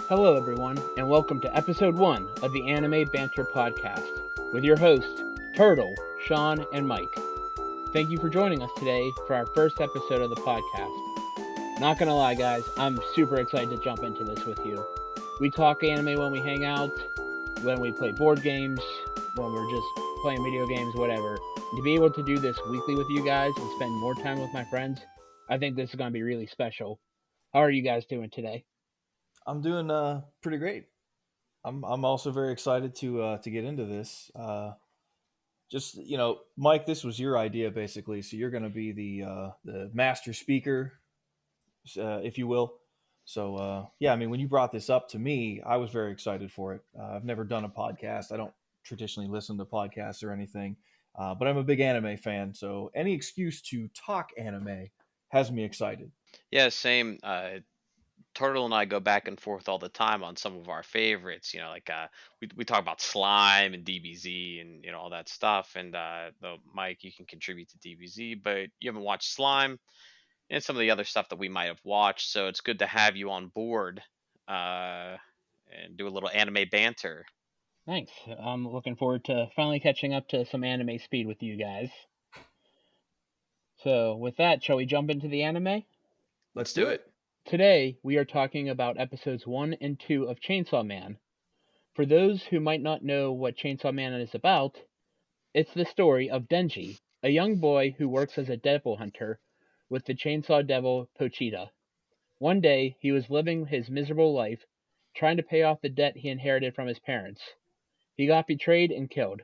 Hello, everyone, and welcome to episode 1 of the Anime Banter podcast with your hosts, Turtle, Sean, and Mike. Thank you for joining us today for our first episode of the podcast. Not gonna lie, guys, I'm super excited to jump into this with you. We talk anime when we hang out, when we play board games, when we're just playing video games, whatever. And to be able to do this weekly with you guys and spend more time with my friends, I think this is gonna be really special. How are you guys doing today? I'm doing pretty great. I'm also very excited to get into this. Just Mike, this was your idea basically, so you're going to be the master speaker, if you will. So yeah, I mean, when you brought this up to me, I was very excited for it. I've never done a podcast. I don't traditionally listen to podcasts or anything, but I'm a big anime fan. So any excuse to talk anime has me excited. Yeah, same. Turtle and I go back and forth all the time on some of our favorites. We talk about slime and DBZ and all that stuff. And though Mike, you can contribute to DBZ, but you haven't watched slime and some of the other stuff that we might have watched. So it's good to have you on board uh, and do a little anime banter. Thanks. I'm looking forward to finally catching up to some anime speed with you guys. So, with that, shall we jump into the anime? Let's Let's do do it. it. Today, we are talking about episodes 1 and 2 of Chainsaw Man. For those who might not know what Chainsaw Man is about, it's the story of Denji, a young boy who works as a devil hunter with the chainsaw devil Pochita. One day, he was living his miserable life, trying to pay off the debt he inherited from his parents. He got betrayed and killed.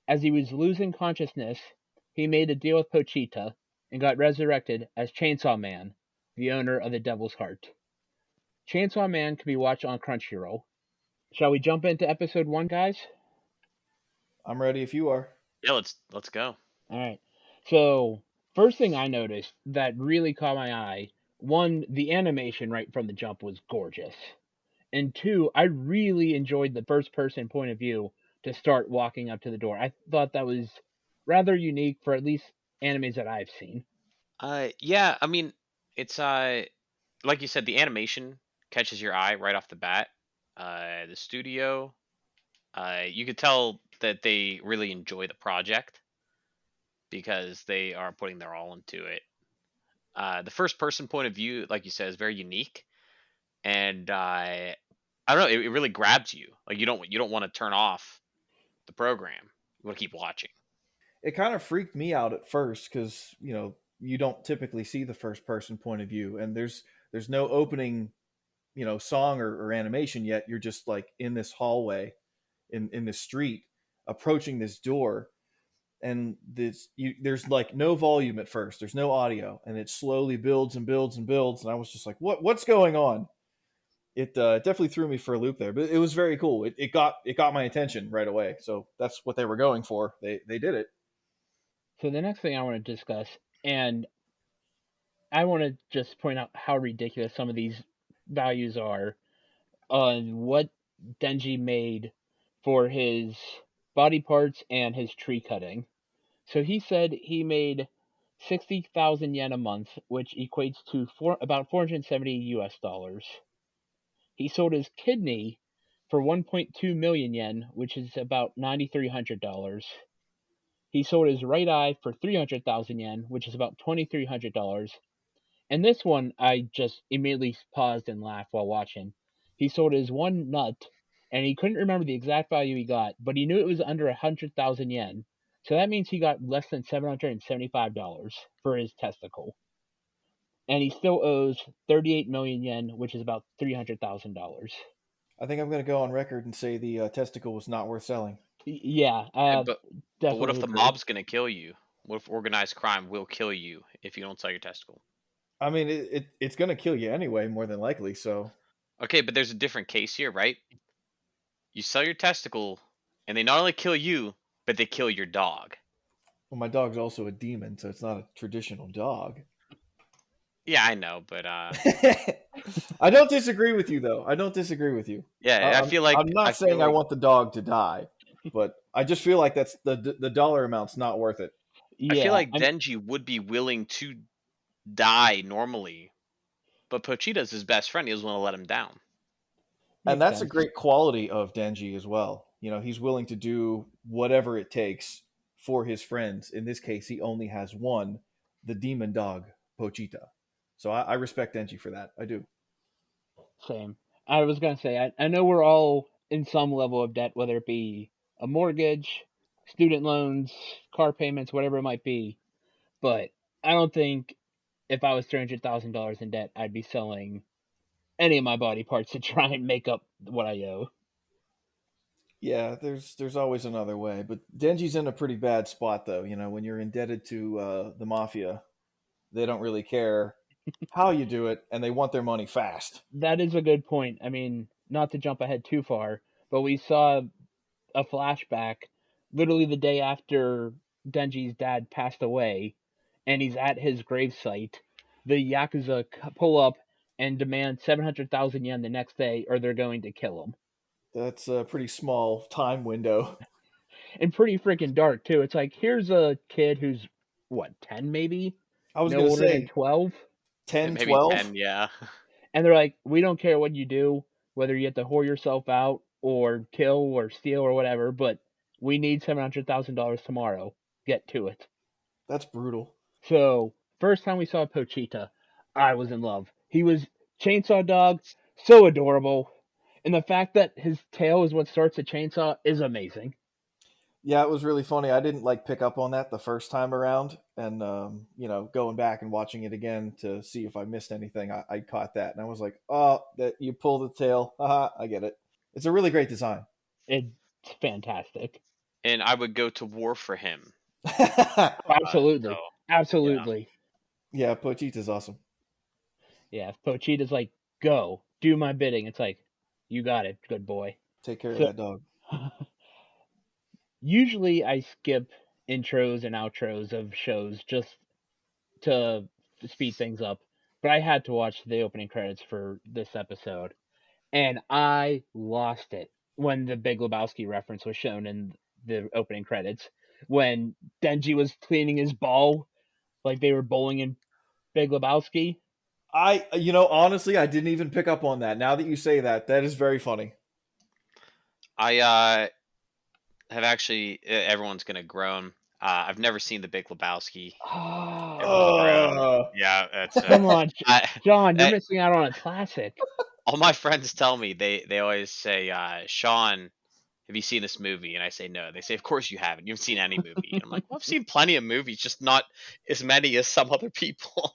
As he was losing consciousness, he made a deal with Pochita and got resurrected as Chainsaw Man, the owner of the Devil's Heart. Chainsaw Man can be watched on Crunchyroll. Shall we jump into episode 1, guys? I'm ready if you are. Yeah, let's go. Alright. So, first thing I noticed that really caught my eye, one, the animation right from the jump was gorgeous. And two, I really enjoyed the first person point of view to start walking up to the door. I thought that was rather unique for at least animes that I've seen. Yeah, I mean, it's like you said, the animation catches your eye right off the bat. The studio, you could tell that they really enjoy the project because they are putting their all into it. The first person point of view, like you said, is very unique, and I don't know, it really grabs you. Like you don't want to turn off the program. You want to keep watching. It kind of freaked me out at first because you don't typically see the first person point of view, and there's no opening song or animation yet. You're just like in this hallway in this street approaching this door, and there's like no volume at first. There's no audio, and it slowly builds and builds and builds, and I was just like, what's going on? It definitely threw me for a loop there, but it was very cool. It got my attention right away, so that's what they were going for. They did it. So the next thing I want to discuss, and I want to just point out how ridiculous some of these values are on what Denji made for his body parts and his tree cutting. So he said he made 60,000 yen a month, which equates to about 470 US dollars. He sold his kidney for 1.2 million yen, which is about $9,300. He sold his right eye for 300,000 yen, which is about $2,300. And this one, I just immediately paused and laughed while watching. He sold his one nut, and he couldn't remember the exact value he got, but he knew it was under 100,000 yen. So that means he got less than $775 for his testicle. And he still owes 38 million yen, which is about $300,000. I think I'm going to go on record and say the testicle was not worth selling. Yeah, But what if definitely the agree. mob's gonna kill you? What if organized crime will kill you if you don't sell your testicle? I mean, it's going to kill you anyway, more than likely. So, Okay, but there's a different case here, right? You sell your testicle, and they not only kill you, but they kill your dog. well, my dog's also a demon, so it's not a traditional dog. Yeah, I know, but I don't disagree with you, though. I don't disagree with you. yeah, I- I I'm feel like I'm I not feel saying I like want the dog to die, but I just feel like that's the dollar amount's not worth it. I feel Yeah, like Denji would be willing to die normally, but Pochita's his best friend. He doesn't want to let him down. And Makes that's a sense. great quality of Denji as well. You know, he's willing to do whatever it takes for his friends. In this case, he only has one, the demon dog, Pochita. So I respect Denji for that. I do. Same. I was gonna say, I know we're all in some level of debt, whether it be a mortgage, student loans, car payments, whatever it might be. But I don't think if I was $300,000 in debt, I'd be selling any of my body parts to try and make up what I owe. Yeah, there's always another way, but Denji's in a pretty bad spot though. You know, when you're indebted to the mafia, they don't really care how you do it, and they want their money fast. That is a good point. I mean, not to jump ahead too far, but we saw a flashback literally the day after Denji's dad passed away, and he's at his gravesite. The Yakuza pull up and demand 700,000 yen the next day, or they're going to kill him. That's a pretty small time window. And pretty freaking dark, too. It's like, here's a kid who's, what, 10 maybe? I was No gonna older than say 12? 10, Maybe 12. 10, yeah. And they're like, we don't care what you do, whether you have to whore yourself out or kill or steal or whatever, but we need $700,000 tomorrow. Get to it. That's brutal. So, first time we saw Pochita, I was in love. He was Chainsaw Dog, so adorable. And the fact that his tail is what starts the chainsaw is amazing. Yeah, it was really funny. I didn't like pick up on that the first time around, and you know, going back and watching it again to see if I missed anything, I caught that, and I was like, "Oh, that you pull the tail, haha, I get it." It's a really great design. It's fantastic. And I would go to war for him. So Absolutely. yeah, Absolutely. Yeah, Pochita's awesome. Yeah, if Pochita's like, go, do my bidding, it's like, you got it, good boy. Take care of So, that dog. usually I skip intros and outros of shows just to speed things up, but I had to watch the opening credits for this episode, and I lost it when the Big Lebowski reference was shown in the opening credits. When Denji was cleaning his ball like they were bowling in Big Lebowski. You know, honestly, I didn't even pick up on that. Now that you say that, that is very funny. I have actually. Everyone's gonna groan. I've never seen The Big Lebowski. Everyone Oh, groan. Uh, Yeah, that's. come on, I, John, you're I missing out on a classic. all my friends tell me they always say, Sean, have you seen this movie? And I say no. They say, of course you haven't. You haven't seen any movie. And I'm like, well, I've seen plenty of movies, just not as many as some other people.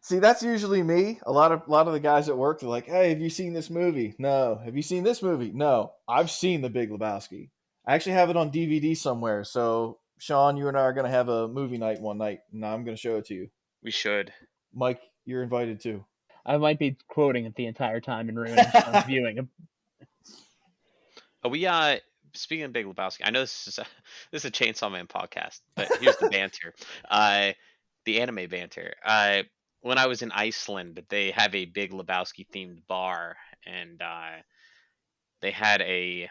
See, that's usually me. A lot of the guys at work, they're like, "Hey, have you seen this movie?" No. Have you seen this movie? No. I've seen The Big Lebowski. I actually have it on DVD somewhere. So, Sean, you and I are going to have a movie night one night, and I'm going to show it to you. We should. Mike, you're invited too. I might be quoting it the entire time and ruining Sean's viewing. We speaking of Big Lebowski, I know this is a Chainsaw Man podcast, but here's the banter. Uh, the anime banter. When I was in Iceland, they have a Big Lebowski themed bar, and they had a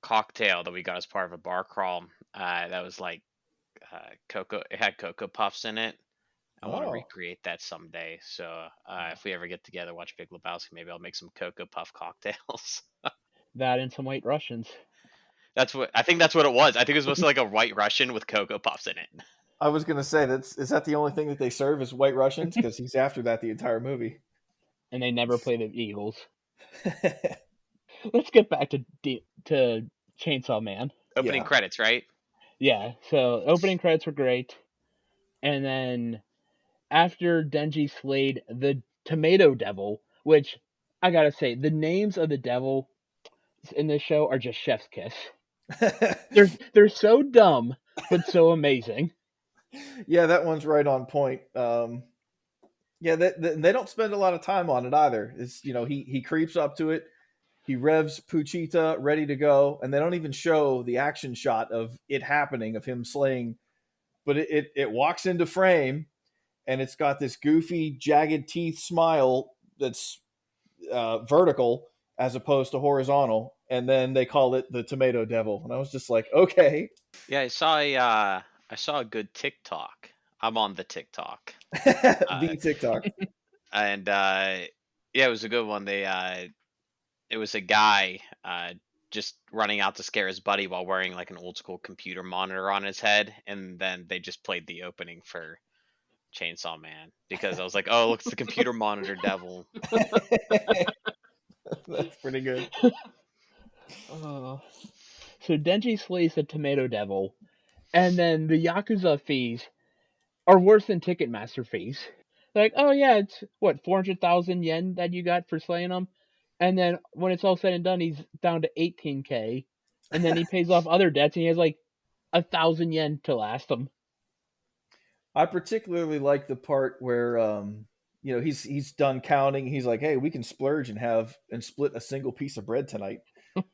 cocktail that we got as part of a bar crawl. That was like cocoa. It had cocoa puffs in it. I want to Oh, recreate that someday. So if we ever get together, watch Big Lebowski, maybe I'll make some cocoa puff cocktails. That and some White Russians. That's what I think. That's what it was. I think it was supposed to like a White Russian with cocoa puffs in it. I was going to say, is that the only thing that they serve is White Russians? Because he's after that the entire movie. And they never play the Eagles. Let's get back to Chainsaw Man. Opening Yeah. credits, right? Yeah, so opening credits were great. And then after Denji slayed the Tomato Devil, which I gotta say, the names of the devil in this show are just chef's kiss. They're so dumb, but so amazing. Yeah, that one's right on point. Yeah, they don't spend a lot of time on it either. It's, you know, he creeps up to it, he revs Puchita ready to go, and they don't even show the action shot of it happening, of him slaying, but it walks into frame, and it's got this goofy jagged teeth smile that's vertical as opposed to horizontal, and then they call it the Tomato Devil, and I was just like, okay. Yeah, I saw a good TikTok. I'm on the TikTok. Uh, The TikTok. and yeah, it was a good one. it was a guy just running out to scare his buddy while wearing like an old school computer monitor on his head, and then they just played the opening for Chainsaw Man because I was like, oh, look, it's the computer monitor devil. That's pretty good. Uh, so Denji slays the Tomato Devil, and then the Yakuza fees are worse than Ticketmaster fees. Like, oh yeah, it's what 400,000 yen that you got for slaying him, and then when it's all said and done, he's down to 18K, and then he pays off other debts, and he has like 1,000 yen to last him. I particularly like the part where he's done counting. He's like, "Hey, we can splurge and have and split a single piece of bread tonight." I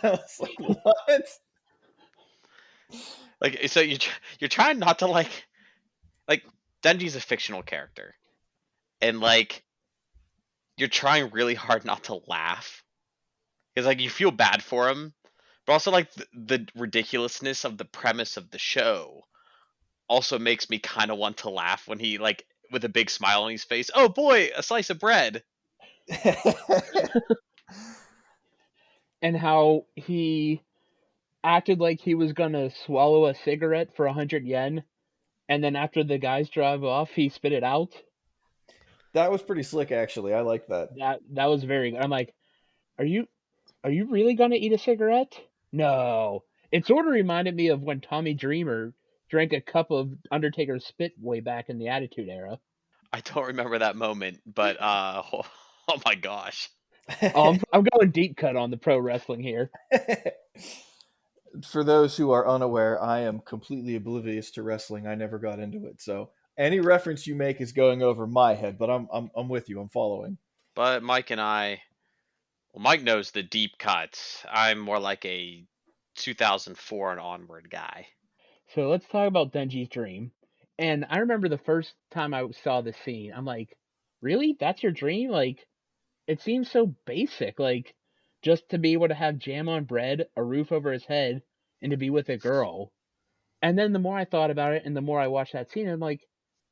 was like, "What?" Like, so you're trying not to like Denji's a fictional character, and like you're trying really hard not to laugh because like you feel bad for him, but also like the ridiculousness of the premise of the show also makes me kind of want to laugh when he like with a big smile on his face. Oh boy, a slice of bread. And how he acted like he was gonna swallow a cigarette for 100 yen, and then after the guys drive off, he spit it out. That was pretty slick, actually. I like that. That was very good. I'm like, are you really gonna eat a cigarette? No. It sort of reminded me of when Tommy Dreamer drank a cup of Undertaker's spit way back in the Attitude Era. I don't remember that moment, but oh my gosh. Oh, I'm going deep cut on the pro wrestling here. For those who are unaware, I am completely oblivious to wrestling. I never got into it, so any reference you make is going over my head. But I'm with you. I'm following. But Mike and I, well, Mike knows the deep cuts. I'm more like a 2004 and onward guy. So let's talk about Denji's dream. And I remember the first time I saw this scene, I'm like, really? That's your dream? Like, it seems so basic. Like, just to be able to have jam on bread, a roof over his head, and to be with a girl. And then the more I thought about it and the more I watched that scene, I'm like,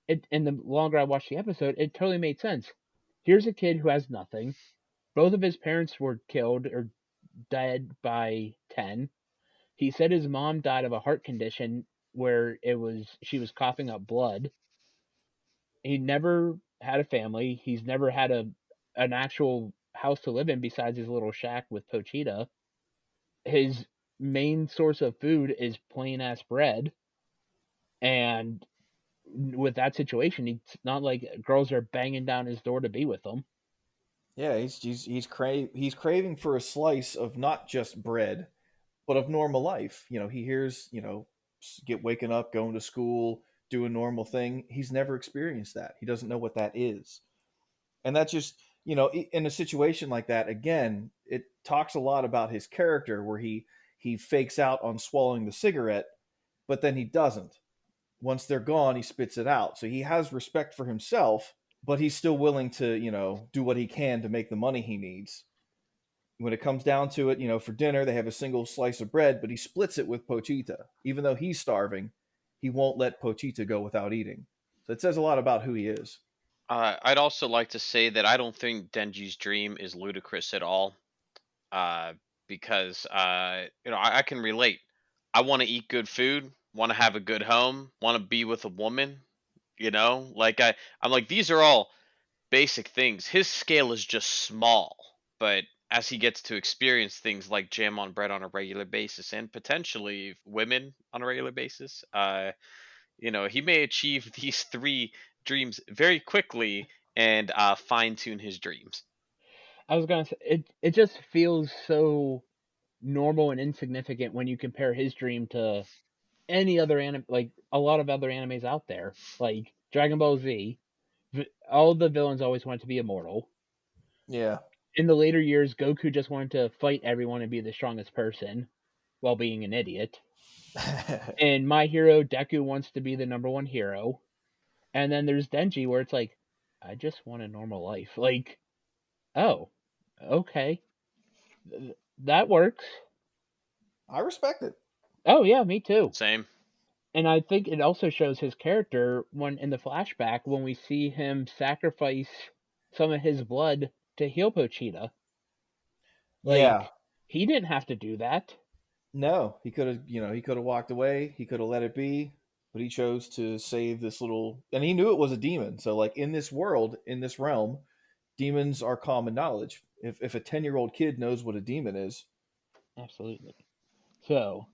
and the longer I watched the episode, it totally made sense. Here's a kid who has nothing. Both of his parents were killed or dead by 10. He said his mom died of a heart condition where she was coughing up blood. He never had a family. He's never had an actual house to live in besides his little shack with Pochita. His main source of food is plain ass bread, and with that situation, it's not like girls are banging down his door to be with him. Yeah, he's craving for a slice of not just bread, but of normal life. He hears get waking up, going to school, do a normal thing. He's never experienced that. He doesn't know what that is, and that's just in a situation like that. Again, it talks a lot about his character, where he fakes out on swallowing the cigarette, but then he doesn't. Once they're gone, he spits it out. So he has respect for himself, but he's still willing to, do what he can to make the money he needs. When it comes down to it, for dinner, they have a single slice of bread, but he splits it with Pochita. Even though he's starving, he won't let Pochita go without eating. So it says a lot about who he is. I'd also like to say that I don't think Denji's dream is ludicrous at all. Uh, because I can relate. I want to eat good food, want to have a good home, want to be with a woman. Like I'm like these are all basic things. His scale is just small, but as he gets to experience things like jam on bread on a regular basis and potentially women on a regular basis, he may achieve these three dreams very quickly and fine tune his dreams. I was gonna say it just feels so normal and insignificant when you compare his dream to any other anime, like a lot of other animes out there, like Dragon Ball Z. All the villains always wanted to be immortal. Yeah. In the later years, Goku just wanted to fight everyone and be the strongest person while being an idiot. In My Hero, Deku wants to be the number one hero. And then there's Denji, where it's like, I just want a normal life. Like, oh, okay, that works. I respect it. Oh yeah, me too. Same. And I think it also shows his character when in the flashback when we see him sacrifice some of his blood to heal Pochita. Yeah. Like, he didn't have to do that. No, he could have, he could have walked away. He could have let it be, but he chose to save this little. And he knew it was a demon. So, like in this world, in this realm, demons are common knowledge. If a 10-year-old kid knows what a demon is, Absolutely. So,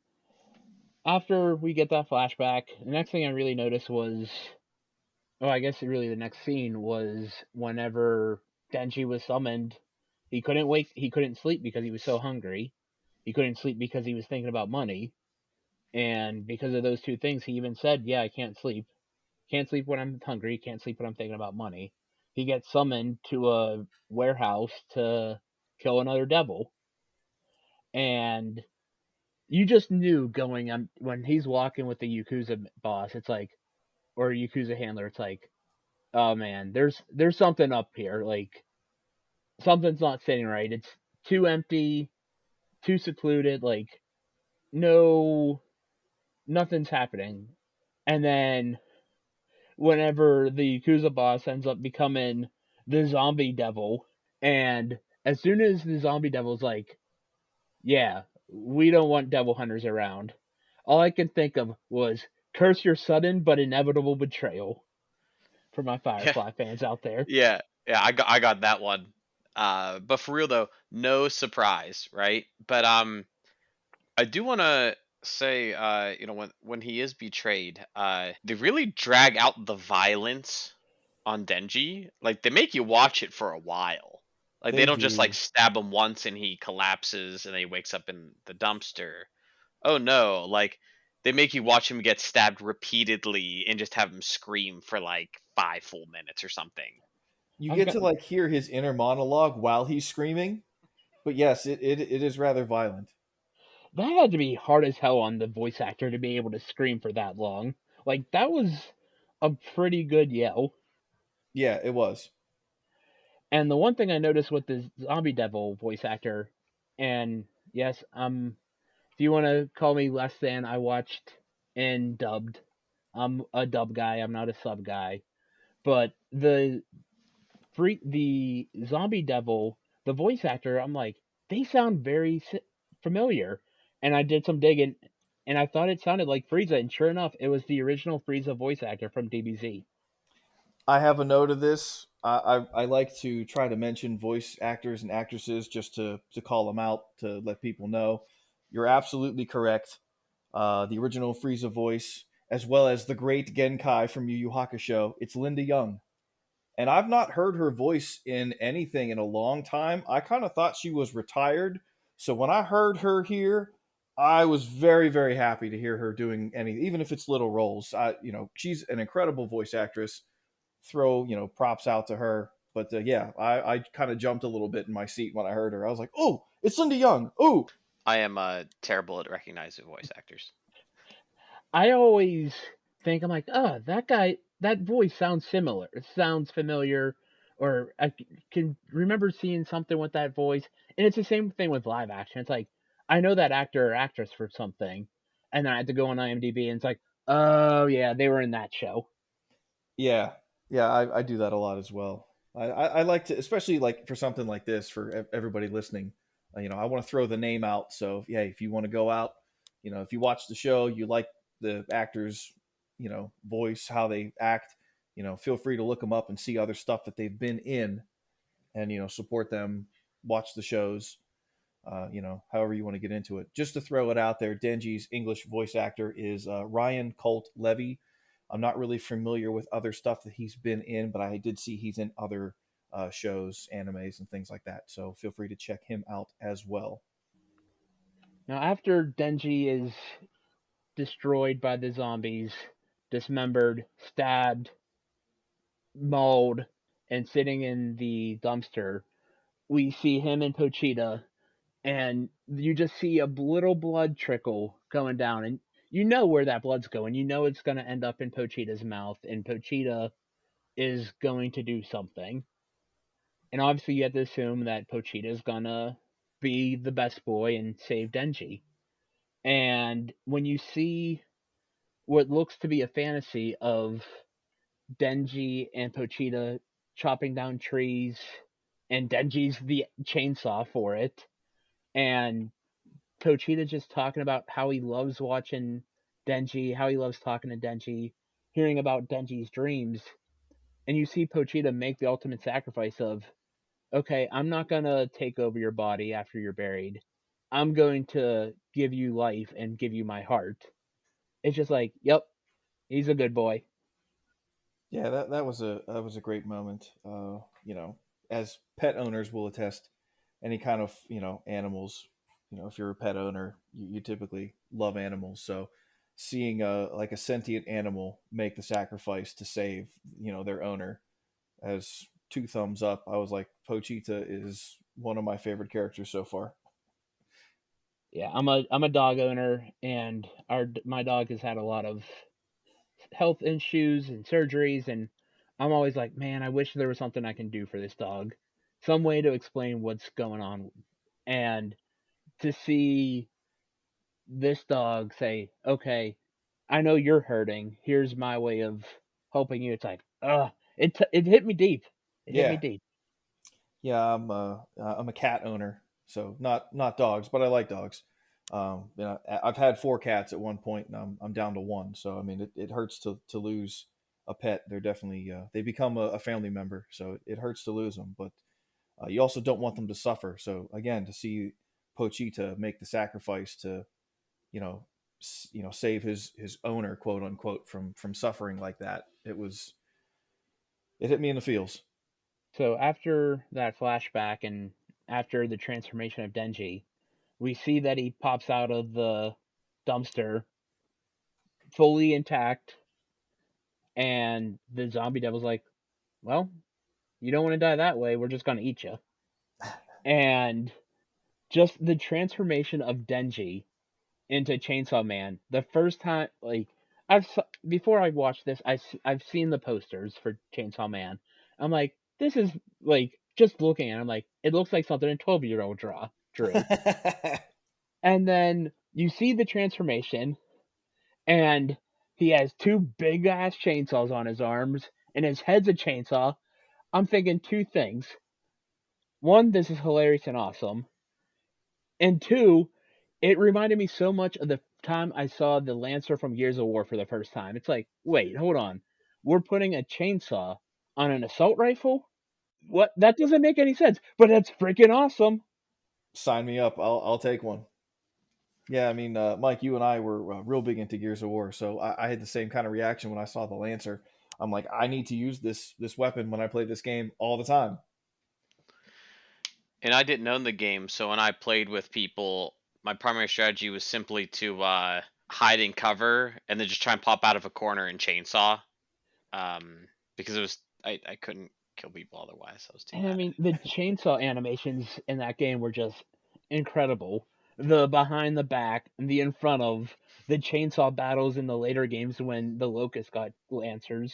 after we get that flashback, the next thing I really noticed was, oh, I guess really the next scene was whenever Denji was summoned. He couldn't sleep because he was so hungry. He couldn't sleep because he was thinking about money. And because of those two things, he even said, "Yeah, I can't sleep. Can't sleep when I'm hungry. Can't sleep when I'm thinking about money." He gets summoned to a warehouse to kill another devil, and you just knew going on when he's walking with the Yakuza boss. It's like, or Yakuza handler. It's like, oh man, there's something up here. Like something's not sitting right. It's too empty, too secluded. Like no, nothing's happening. And then whenever the Yakuza boss ends up becoming the zombie devil, and as soon as the zombie devil's like, yeah, we don't want devil hunters around, all I could think of was curse your sudden but inevitable betrayal for my Yeah, Firefly fans out there. yeah, yeah. I got that one. But for real though, no surprise, right? But I do want to say, when he is betrayed, they really drag out the violence on Denji. Like they make you watch it for a while. Like they they don't just like do. stab him once and he collapses and then he wakes up in the dumpster. Oh no, like they make you watch him get stabbed repeatedly and just have him scream for like 5 full minutes or something. You I've get got to like hear his inner monologue while he's screaming, but yes, it is rather violent. that had to be hard as hell on the voice actor to be able to scream for that long. Like that was a pretty good yell. Yeah, it was. And the one thing I noticed with the zombie devil voice actor, and yes, if you want to call me less than, I watched and dubbed. I'm a dub guy. I'm not a sub guy. But the zombie devil, the voice actor, I'm like, they sound very familiar. And I did some digging, and I thought it sounded like Frieza, and sure enough, it was the original Frieza voice actor from DBZ. I have a note of this. I like to try to mention voice actors and actresses just to call them out to let people know. You're absolutely correct. The original Frieza voice, as well as the great Genkai from Yu Yu Hakusho, it's Linda Young. And I've not heard her voice in anything in a long time. I kind of thought she was retired. So when I heard her here, I was very, very happy to hear her doing any, even if it's little roles. She's an incredible voice actress. Throw, props out to her. But yeah, I kind of jumped a little bit in my seat when I heard her. I was like, oh, it's Linda Young. Oh, I am terrible at recognizing voice actors. I always think I'm like, oh, that guy, that voice sounds similar. It sounds familiar, or I can remember seeing something with that voice. And it's the same thing with live action. It's like I know that actor or actress for something, and then I had to go on IMDb, and it's like, oh yeah, they were in that show. yeah, yeah, I do that a lot as well. I like to, especially like for something like this, for everybody listening. I want to throw the name out. So yeah, if you want to go out, if you watch the show, you like the actors, voice, how they act, feel free to look them up and see other stuff that they've been in, and support them, watch the shows. However you want to get into it. Just to throw it out there, Denji's English voice actor is Ryan Colt Levy. I'm not really familiar with other stuff that he's been in, but I did see he's in other shows, animes, and things like that. So feel free to check him out as well. Now, after Denji is destroyed by the zombies, dismembered, stabbed, mauled, and sitting in the dumpster, we see him and Pochita, and you just see a little blood trickle going down, and you know where that blood's going. You know it's going to end up in Pochita's mouth, and Pochita is going to do something. And obviously, you have to assume that Pochita is going to be the best boy and save Denji. And when you see what looks to be a fantasy of Denji and Pochita chopping down trees, and Denji's the chainsaw for it, and Pochita just talking about how he loves watching Denji, how he loves talking to Denji, hearing about Denji's dreams, and you see Pochita make the ultimate sacrifice of, okay, I'm not gonna take over your body after you're buried. I'm going to give you life and give you my heart. It's just like, yep, he's a good boy. Yeah, that was a great moment. As pet owners will attest, any kind of animals, if you're a pet owner, you typically love animals. So seeing a sentient animal make the sacrifice to save their owner as two thumbs up. I was like, Pochita is one of my favorite characters so far. Yeah, I'm a dog owner, and my dog has had a lot of health issues and surgeries, and I'm always like, man, I wish there was something I can do for this dog, some way to explain what's going on, and to see this dog say, okay, I know you're hurting. Here's my way of helping you. It's like, it hit me deep. It hit me Yeah, deep. yeah, I'm a cat owner, so not dogs, but I like dogs. I've had four cats at one point, and I'm down to one. So I mean, it hurts to lose a pet. They're definitely they become a family member, so it hurts to lose them. But you also don't want them to suffer. So again, to see Pochita make the sacrifice to you know save his owner, quote unquote, from suffering like that, it hit me in the feels. So after that flashback and after the transformation of Denji, we see that he pops out of the dumpster fully intact, and the zombie devil's like, well, you don't want to die that way. We're just gonna eat you. And just the transformation of Denji into Chainsaw Man. The first time, like before I watched this, I've seen the posters for Chainsaw Man. I'm like, this is like just looking at it, I'm like, it looks like something a 12-year-old drew. And then you see the transformation, and he has two big ass chainsaws on his arms, and his head's a chainsaw. I'm thinking two things. One, this is hilarious and awesome. And two, it reminded me so much of the time I saw the Lancer from Gears of War for the first time. It's like, wait, hold on. We're putting a chainsaw on an assault rifle? What? That doesn't make any sense, but that's freaking awesome. Sign me up. I'll take one. Yeah, I mean, Mike, you and I were real big into Gears of War, so I had the same kind of reaction when I saw the Lancer. I'm like, I need to use this weapon when I play this game all the time. And I didn't own the game, so when I played with people, my primary strategy was simply to hide in cover and then just try and pop out of a corner and chainsaw. Because it was I couldn't kill people otherwise. I was too And I bad. mean, the chainsaw animations in that game were just incredible. The behind the back, the in front of, the chainsaw battles in the later games when the Locust got Lancers.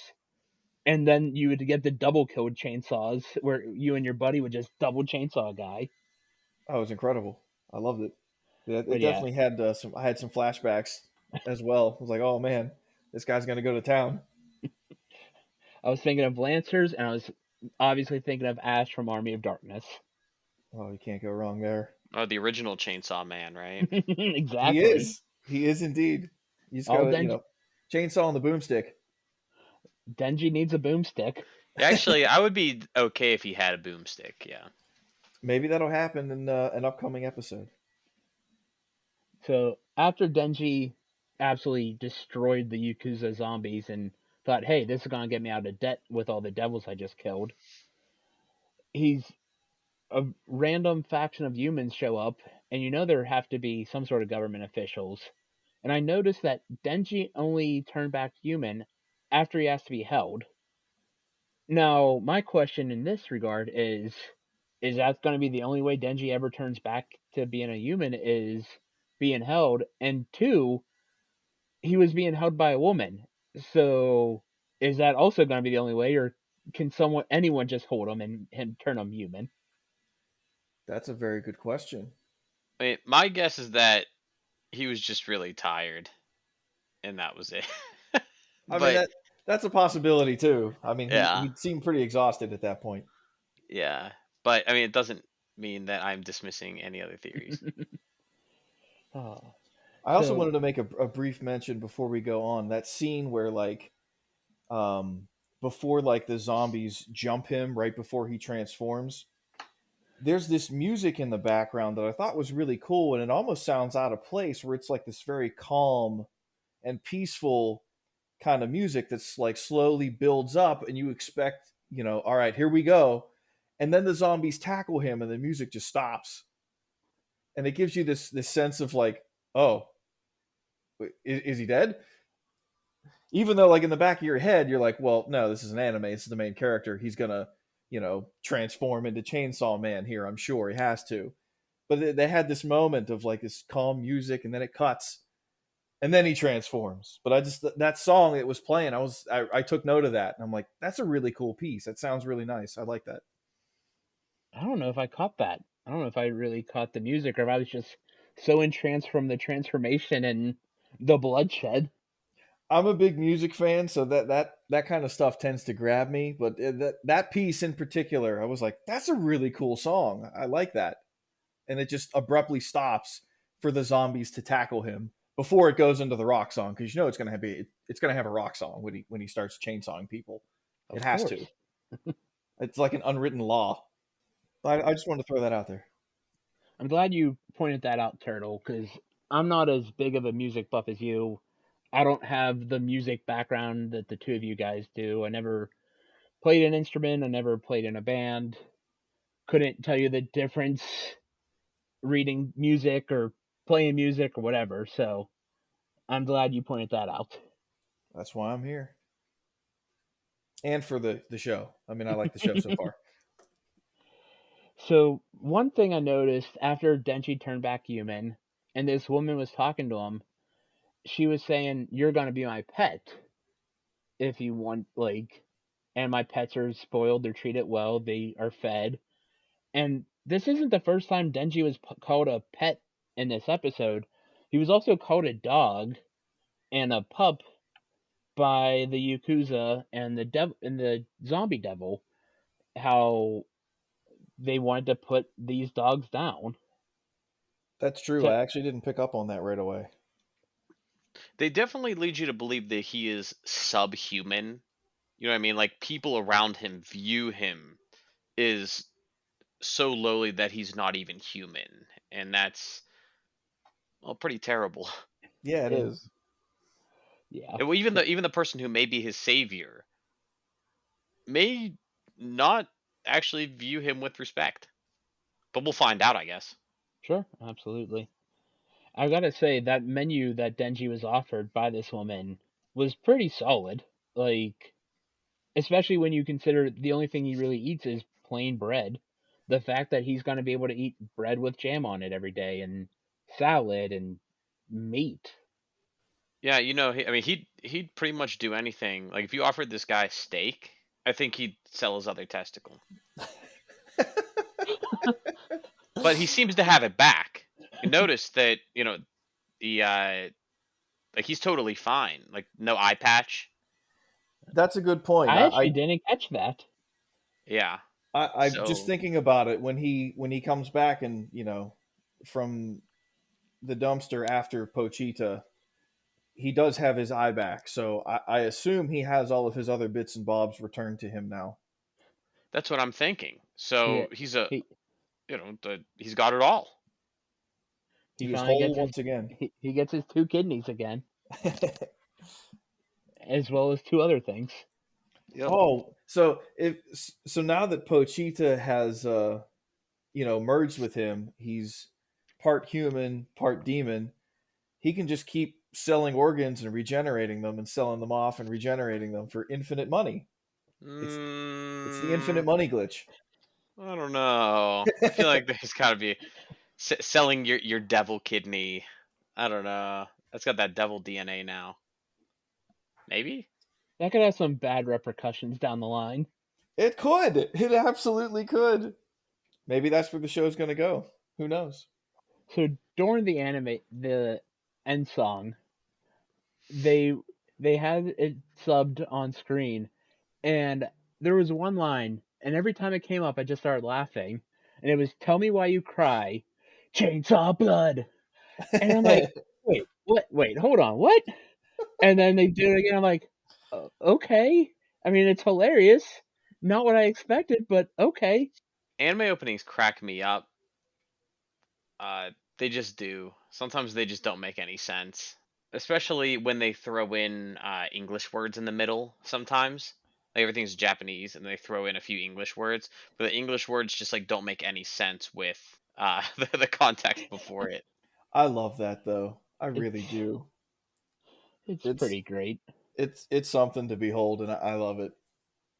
And then you would get the double killed chainsaws where you and your buddy would just double chainsaw a guy. Oh, it was incredible. I loved it. Yeah, But it yeah, definitely had some. I had some flashbacks as well. I was like, oh man, this guy's gonna go to town. I was thinking of Lancers, and I was obviously thinking of Ash from Army of Darkness. Oh, you can't go wrong there. Oh, the original Chainsaw Man, right? He Exactly. is. He is indeed. You just All gotta, chainsaw on the boomstick. Denji needs a boomstick. Actually, I would be okay if he had a boomstick. Yeah. Maybe that'll happen in an upcoming episode. So after Denji absolutely destroyed the Yakuza zombies and thought, hey, this is gonna get me out of debt with all the devils I just killed, he's a random faction of humans show up, and you know there have to be some sort of government officials. And I noticed that Denji only turned back human after he has to be held. Now, my question in this regard is that going to be the only way Denji ever turns back to being a human is being held? And two, he was being held by a woman. So is that also going to be the only way, or can anyone just hold him and turn him human? That's a very good question. I mean, my guess is that he was just really tired, and that was it. I mean But that's a possibility ttoo. I mean, he yeah, he seemed pretty exhausted at that point. yeah. But I mean, it doesn't. mean that I'm dismissing any other theories. Oh, I also so wanted to make a brief mention before we go on that scene where um, before the zombies jump him right before he transforms. There's this music in the background that I thought was really cool, and it almost sounds out of place. Where it's like this very calm and peaceful kind of music that's like slowly builds up, and you expect, all right, here we go, and then the zombies tackle him, and the music just stops, and it gives you this sense of like, oh, is he dead? Even though like in the back of your head you're like, well, no, this is an anime, this is the main character, he's gonna transform into Chainsaw Man here, I'm sure he has to. But they had this moment of like this calm music, and then it cuts, and then he transforms. But I just, that song that was playing, I took note of that, and I'm like, that's a really cool piece, that sounds really nice, I like that. I don't know if I caught that. I don't know if I really caught the music or if I was just so entranced from the transformation and the bloodshed. I'm a big music fan, so that kind of stuff tends to grab me. But that piece in particular, I was like, that's a really cool song. I like that. And it just abruptly stops for the zombies to tackle him before it goes into the rock song, because it's gonna have a rock song when he starts chainsawing people. It Of has to. course. It's like an unwritten law. I just wanted to throw that out there. I'm glad you pointed that out, Turtle, because I'm not as big of a music buff as you. I don't have the music background that the two of you guys do. I never played an instrument, I never played in a band. Couldn't tell you the difference reading music or playing music or whatever. So I'm glad you pointed that out. That's why I'm here, and for the show. I mean, I like the show so far. So one thing I noticed after Denji turned back human and this woman was talking to him, she was saying, "You're gonna be my pet if you want, like," and my pets are spoiled, they're treated well, they are fed. And this isn't the first time Denji was called a pet in this episode. He was also called a dog and a pup by the Yakuza and the zombie devil. How they wanted to put these dogs down. That's true. So I actually didn't pick up on that right away. They definitely lead you to believe that he is subhuman. You know what I mean? Like people around him view him is so lowly that he's not even human, and that's, well, pretty terrible. Yeah, it is is. yeah. And even the person who may be his savior may not actually view him with respect. But we'll find out, I guess. Sure, absolutely. I gotta say that menu that Denji was offered by this woman was pretty solid. Like, especially when you consider the only thing he really eats is plain bread. The fact that he's gonna be able to eat bread with jam on it every day and salad and meat. Yeah, I mean, he'd pretty much do anything. Like if you offered this guy steak, I think he'd sell his other testicle. But he seems to have it back. You notice that the like he's totally fine. Like no eye patch. That's a good point. I actually didn't catch that. Yeah. I'm just So thinking about it when he comes back, and from the dumpster after Pochita, he does have his eye back. So I assume he has all of his other bits and bobs returned to him now. that's what I'm thinking. He So he's a he he's got it all. he He is finally whole gets once again. he gets his two kidneys again, as well as two other things. Yep. Oh, so now that Pochita has merged with him, he's part human, part demon. He can just keep selling organs and regenerating them, and selling them off and regenerating them for infinite money. It's the infinite Mm, money glitch. I don't know. I feel like there's got to be selling your devil kidney. I don't know. That's got that devil DNA now. Maybe. That could have some bad repercussions down the line. It could. It absolutely could. Maybe that's where the show's going to go. Who knows? So during the end song, they they had it subbed on screen, and there was one line, and every time it came up, I just started laughing. and it was "Tell me why you cry, chainsaw blood," and I'm like, "Wait, what? Wait, hold on, what?" And then they do it again. I'm like, Okay." I mean, it's hilarious. Not what I expected, but okay. Anime openings crack me up. They just do. Sometimes they just don't make any sense, especially when they throw in English words in the middle. Sometimes, like everything's Japanese, and they throw in a few English words, but the English words just like don't make any sense with the context before it. I love that though. I It's really do. it's It's pretty great. it's something to behold, and I love it.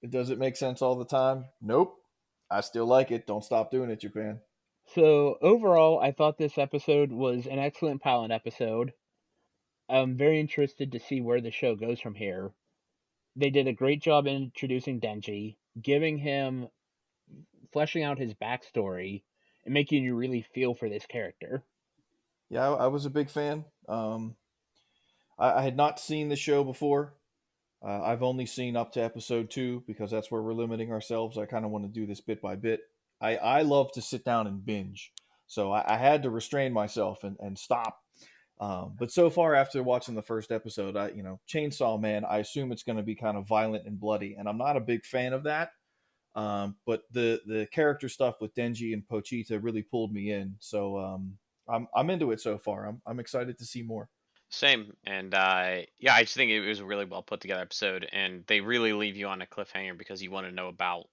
Does it make sense all the time? Nope. I still like it. Don't stop doing it, Japan. So overall, I thought this episode was an excellent pilot episode. I'm very interested to see where the show goes from here. They did a great job in introducing Denji, giving him fleshing out his backstory, and making you really feel for this character. Yeah, I was a big fan. I had not seen the show before. I've only seen up to episode 2 because that's where we're limiting ourselves. I kind of want to do this bit by bit. I love to sit down and binge, so I had to restrain myself and stop. But so far, after watching the first episode, Chainsaw Man, I assume it's going to be kind of violent and bloody, and I'm not a big fan of that. But the character stuff with Denji and Pochita really pulled me in, so I'm into it so far. I'm excited to see more. Same, and yeah, I just think it was a really well put together episode, and they really leave you on a cliffhanger because you want to know about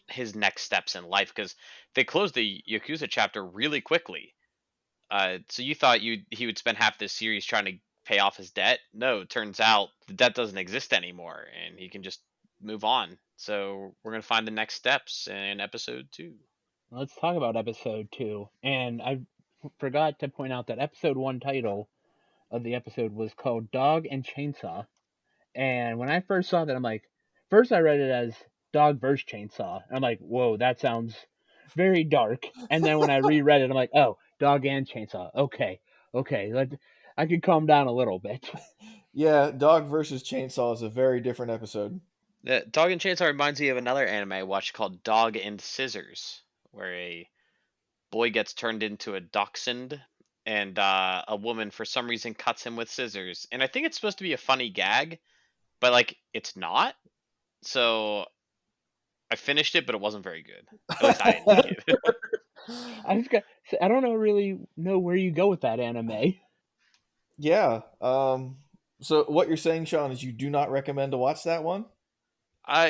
his next steps in life because they closed the Yakuza chapter really quickly. So you thought he would spend half this series trying to pay off his debt? No, it turns out the debt doesn't exist anymore, and he can just move on. So we're gonna find the next steps in episode 2. Let's talk about episode 2. And I forgot to point out that episode 1 title of the episode was called Dog and Chainsaw. And when I first saw that, I'm like, first I read it as Dog vs. Chainsaw. And I'm like, whoa, that sounds very dark. And then when I reread it, I'm like, oh, Dog and Chainsaw. Okay, okay, I could calm down a little bit. Yeah, Dog versus Chainsaw is a very different episode. The Dog and Chainsaw reminds me of another anime I watched called Dog and Scissors, where a boy gets turned into a dachshund, and a woman for some reason cuts him with scissors. And I think it's supposed to be a funny gag, but like it's not. So I finished it, but it wasn't very good. At least I didn't like it. I just got, I don't know really know where you go with that anime. Yeah. So what you're saying, Sean, is you do not recommend to watch that one?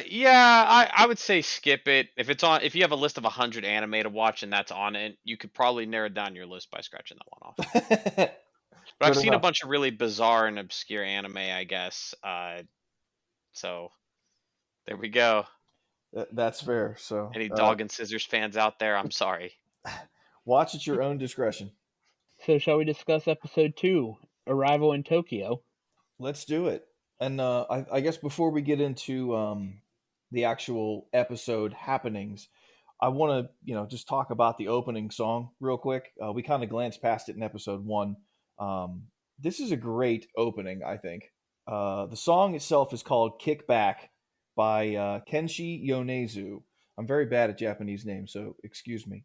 Yeah, I would say skip it. If it's on, if you have a list of 100 anime to watch and that's on it, you could probably narrow down your list by scratching that one off. But I've Good seen a enough. bunch of really bizarre and obscure anime, I guess. So there we go. That's fair. So Any Dog and Scissors fans out there, I'm sorry. watch at your own discretion. So shall we discuss episode 2, Arrival in Tokyo? Let's do it. And I guess before we get into the actual episode happenings, I want to just talk about the opening song real quick. We kind of glanced past it in episode 1. This is a great opening, I think. The song itself is called "Kick Back" by Kenshi Yonezu. I'm very bad at Japanese names, so excuse me.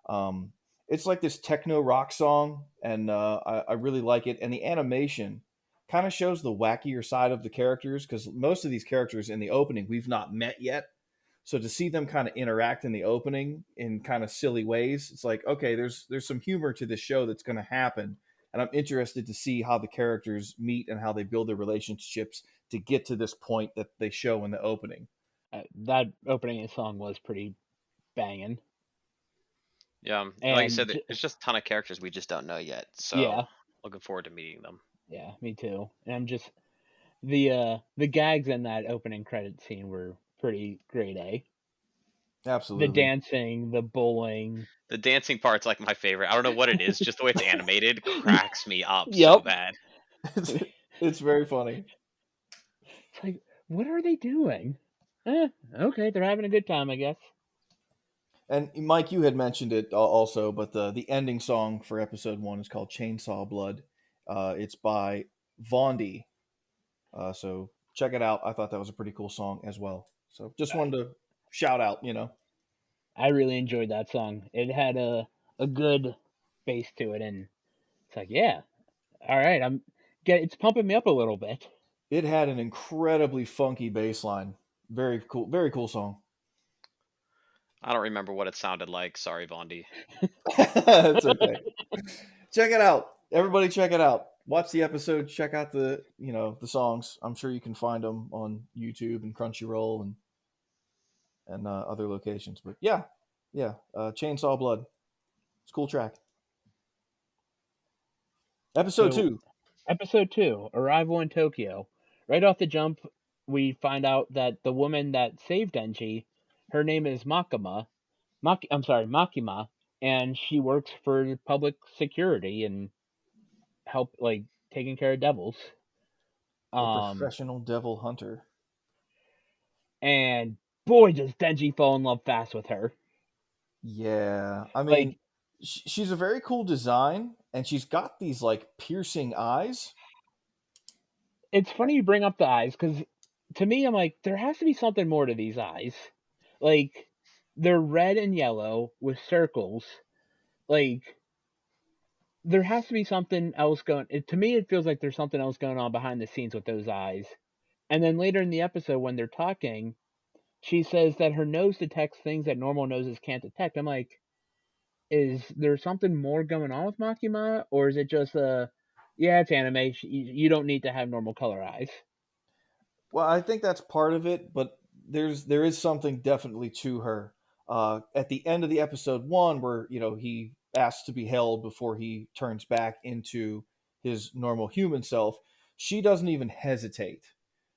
Um, it's like this techno rock song, and I really like it. And the animation kind of shows the wackier side of the characters because most of these characters in the opening we've not met yet. So to see them kind of interact in the opening in kind of silly ways, it's like, okay, there's some humor to this show that's going to happen, and I'm interested to see how the characters meet and how they build their relationships to get to this point that they show in the opening. That opening song was pretty banging. Yeah, like you And said, it's just a ton of characters we just don't know yet. So yeah, looking forward to meeting them. yeah, me too. And I'm just the gags in that opening credit scene were pretty great, eh? The Absolutely. dancing, the bowling. The dancing part's like my favorite. I don't know what it is, just the way it's animated cracks me up so Yep. bad. it's, it's very funny. It's like, what are they doing? Okay, they're having a good time, I guess. And Mike, you had mentioned it also, but the ending song for episode 1 is called "Chainsaw Blood." It's by Vondi. So check it out. I thought that was a pretty cool song as well. So just I, wanted to shout out. I really enjoyed that song. It had a good bass to it, and it's like, yeah, all right, it's pumping me up a little bit. It had an incredibly funky bass line. Very cool song. I don't remember what it sounded like. Sorry, Vondi. It's okay. Check it out. Everybody check it out. Watch the episode, check out the songs. I'm sure you can find them on YouTube and Crunchyroll and other locations. But yeah, yeah, Chainsaw Blood. It's a cool track. Episode So, 2. episode 2, Arrival in Tokyo. Right off the jump, we find out that the woman that saved Denji, her name is Makima, and she works for public security and help like taking care of devils. A Um, professional devil hunter. and boy, does Denji fall in love fast with her. Yeah, I mean, Like, she's a very cool design, and she's got these like piercing eyes. it's funny you bring up the eyes because to me, I'm like, there has to be something more to these eyes. Like, they're red and yellow with circles. Like, there has to be something else going. To me, it feels like there's something else going on behind the scenes with those eyes. And then later in the episode, when they're talking, she says that her nose detects things that normal noses can't detect. I'm like, is there something more going on with Makima, or is it just yeah, it's anime. You don't need to have normal color eyes. Well, I think that's part of it, but there is something definitely to her. At the end of the episode 1, where he asks to be held before he turns back into his normal human self, she doesn't even hesitate.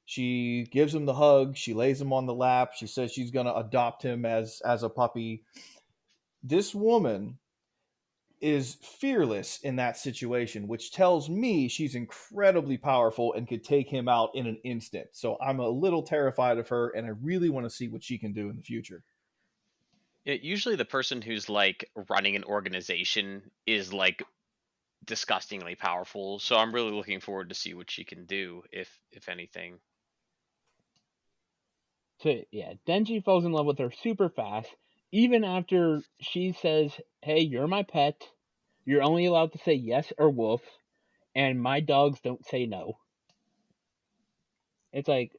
She gives him the hug. She lays him on the lap. She says she's going to adopt him as a puppy. This woman is fearless in that situation, which tells me she's incredibly powerful and could take him out in an instant. So I'm a little terrified of her, and I really want to see what she can do in the future. Usually, the person who's like running an organization is like disgustingly powerful. So I'm really looking forward to see what she can do, if anything. So yeah, Denji falls in love with her super fast, even after she says, "Hey, you're my pet. You're only allowed to say yes or woof, and my dogs don't say no." It's like,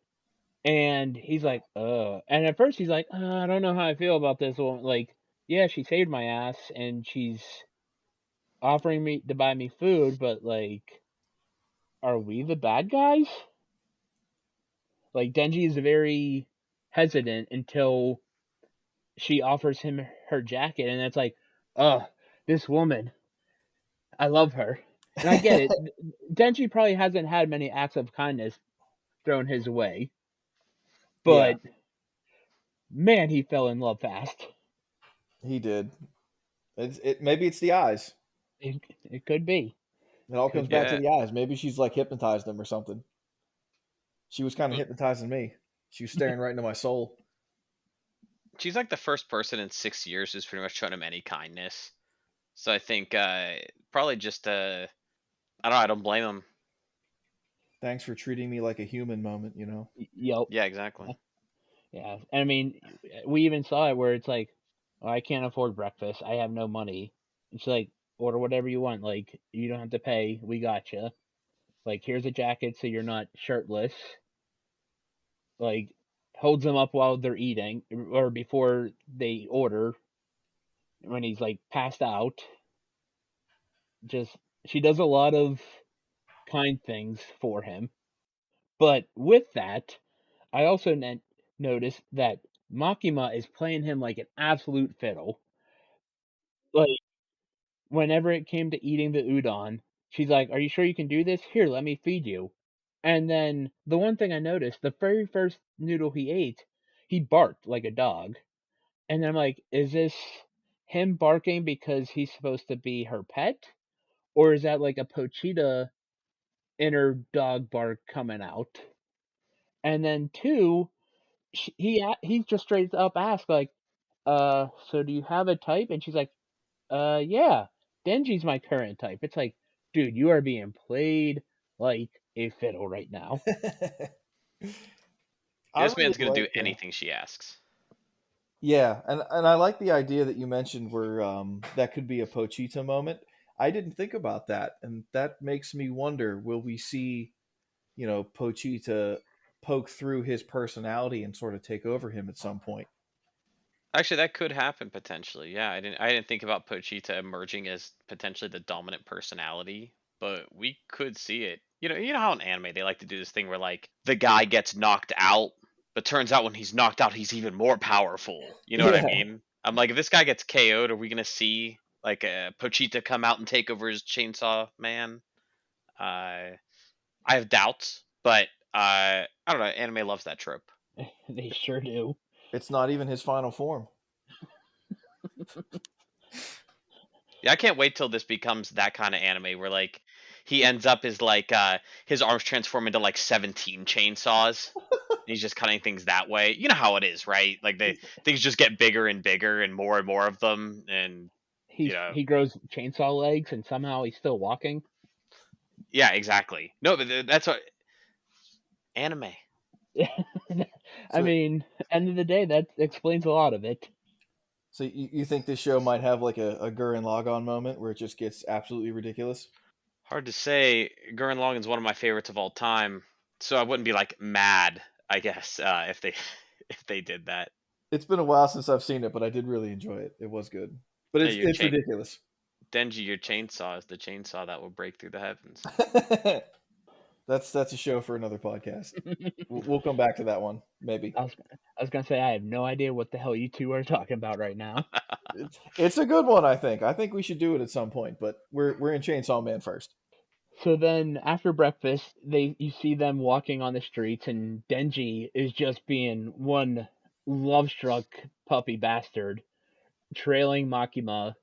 and he's like, And at first he's like, I don't know how I feel about this woman. Like, yeah, she saved my ass, and she's offering me to buy me food, but like, are we the bad guys? Like, Denji is very hesitant until she offers him her jacket, and it's like, this woman, I love her, and I get it. Denji probably hasn't had many acts of kindness thrown his way, Yeah, but man, he fell in love fast. he did. Maybe it's the eyes. It could be, It all comes could back to Yeah, the eyes. Maybe she's like hypnotized him or something. She was kind of but hypnotizing me. She was staring right into my soul. she's like the first person in 6 years who's pretty much shown him any kindness. So I think probably just I don't know. I don't blame him. Thanks for treating me like a human moment. yep, Yeah, exactly. yeah. And I mean, we even saw it where it's like, oh, I can't afford breakfast. I have no money. It's like, order whatever you want. Like, you don't have to pay. We gotcha. Like, here's a jacket so you're not shirtless. Like, holds them up while they're eating or before they order when he's like passed out. Just, she does a lot of kind things for him. But with that, I also noticed that Makima is playing him like an absolute fiddle. Like, whenever it came to eating the udon, she's like, "Are you sure you can do this? Here, let me feed you." And then the one thing I noticed, the very first noodle he ate, he barked like a dog. And I'm like, is this him barking because he's supposed to be her pet? Or is that like a Pochita inner dog bark coming out? And then two, he just straight up asked like, so do you have a type? And she's like, yeah, Denji's my current type. It's like, dude, you are being played like a fiddle right now. I This really man's gonna like do anything she asks. Yeah, and I like the idea that you mentioned where that could be a Pochita moment. I didn't think about that, and that makes me wonder: will we see, Pochita poke through his personality and sort of take over him at some point? Actually, that could happen potentially. Yeah, I didn't think about Pochita emerging as potentially the dominant personality, but we could see it. You know how in anime they like to do this thing where like the guy gets knocked out, but turns out when he's knocked out he's even more powerful. You know what I Yeah, mean? I'm like, if this guy gets KO'd, are we gonna see like a Pochita come out and take over his Chainsaw Man? Uh, I have doubts, but I don't know. Anime loves that trope. They sure do. it's not even his final form. Yeah, I can't wait till this becomes that kind of anime where like he ends up as like his arms transform into like 17 chainsaws. He's just cutting things that way. You know how it is, right? Like they things just get bigger and more of them and you know, He grows chainsaw legs and somehow he's still walking. yeah, exactly. No, but that's what anime. I So, mean, end of the day, that explains a lot of it. so you think this show might have like a Gurren Lagann moment where it just gets absolutely ridiculous? Hard to say. Gurren Lagann's one of my favorites of all time, so I wouldn't be like mad, I guess, if they if they did that. It's been a while since I've seen it, but I did really enjoy it. It was good, but Yeah, it's ridiculous. Denji, your chainsaw is the chainsaw that will break through the heavens. That's a show for another podcast. We'll come back to that one maybe. I was gonna say I have no idea what the hell you two are talking about right now. It's a good one. I think we should do it at some point, but we're in Chainsaw Man first. So then after breakfast, you see them walking on the streets, and Denji is just being one love-struck puppy bastard, trailing Makima,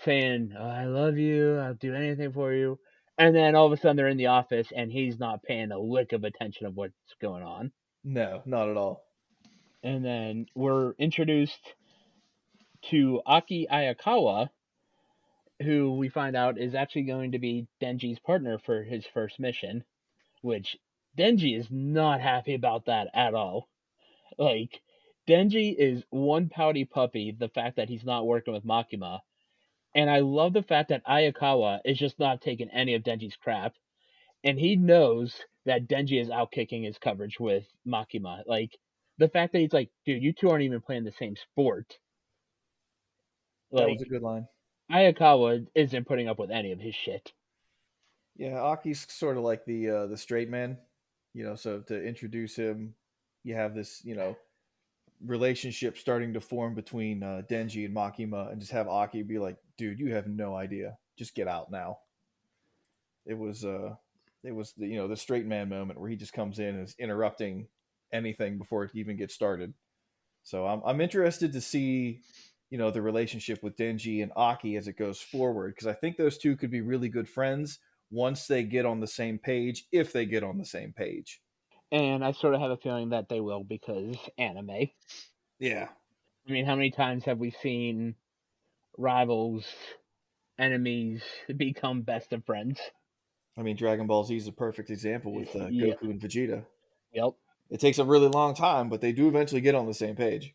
saying, "Oh, I love you, I'll do anything for you." And then all of a sudden they're in the office and he's not paying a lick of attention of what's going on. No, not at all. And then we're introduced to Aki Ayakawa, who we find out is actually going to be Denji's partner for his first mission, which Denji is not happy about that at all. Like, Denji is one pouty puppy, the fact that he's not working with Makima. And I love the fact that Ayakawa is just not taking any of Denji's crap. And he knows that Denji is outkicking his coverage with Makima. Like, the fact that he's like, dude, you two aren't even playing the same sport. That was a Like, good line. Ayakawa isn't putting up with any of his shit. Yeah, Aki's sort of like the straight man, So to introduce him, you have this relationship starting to form between Denji and Makima, and just have Aki be like, "Dude, you have no idea. Just get out now." It was the straight man moment where he just comes in and is interrupting anything before it even gets started. So I'm interested to see the relationship with Denji and Aki as it goes forward, because I think those two could be really good friends once they get on the same page, if they get on the same page. And I sort of have a feeling that they will because anime. I Yeah. mean, how many times have we seen rivals, enemies become best of friends? I mean, Dragon Ball Z is a perfect example with Yep. Goku and Vegeta. Yep. It takes a really long time, but they do eventually get on the same page.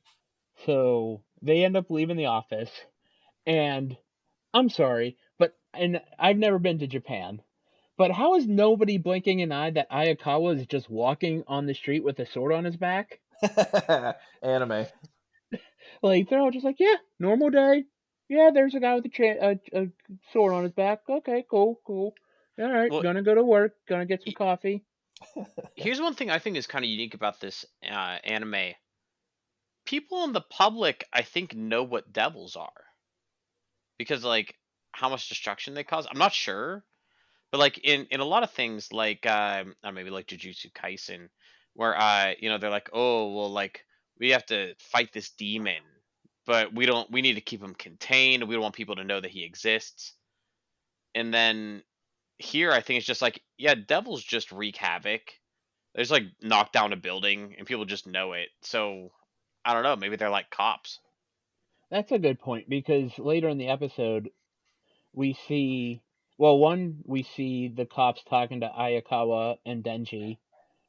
So they end up leaving the office, and I'm sorry, but and I've never been to Japan, but how is nobody blinking an eye that Ayakawa is just walking on the street with a sword on his back? Anime. Like they're all just like, yeah, normal day. Yeah, there's a guy with a sword on his back. Okay, cool, cool. All right, Well, gonna go to work. Gonna get some y- coffee. here's one thing I think is kind of unique about this anime. People in the public, I think, know what devils are because like how much destruction they cause. I'm not sure, but like in a lot of things, like maybe like Jujutsu Kaisen, where they're like, oh well, like we have to fight this demon, but we need to keep him contained. We don't want people to know that he exists. And then here, I think it's just like, yeah, devils just wreak havoc. They just like knock down a building, and people just know it. So I don't know. Maybe they're like cops. That's a good point because later in the episode we see, well, one we see the cops talking to Ayakawa and Denji,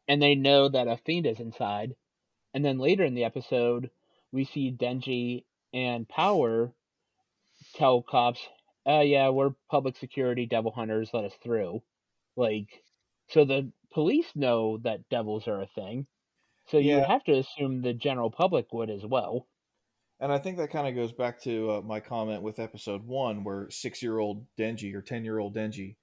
and they know that a fiend is inside. And then later in the episode, we see Denji and Power tell cops, yeah, we're public security devil hunters, let us through. Like, so the police know that devils are a thing. So you Yeah, would have to assume the general public would as well. and I think that kind of goes back to my comment with episode one, where 6-year-old Denji or 10-year-old Denji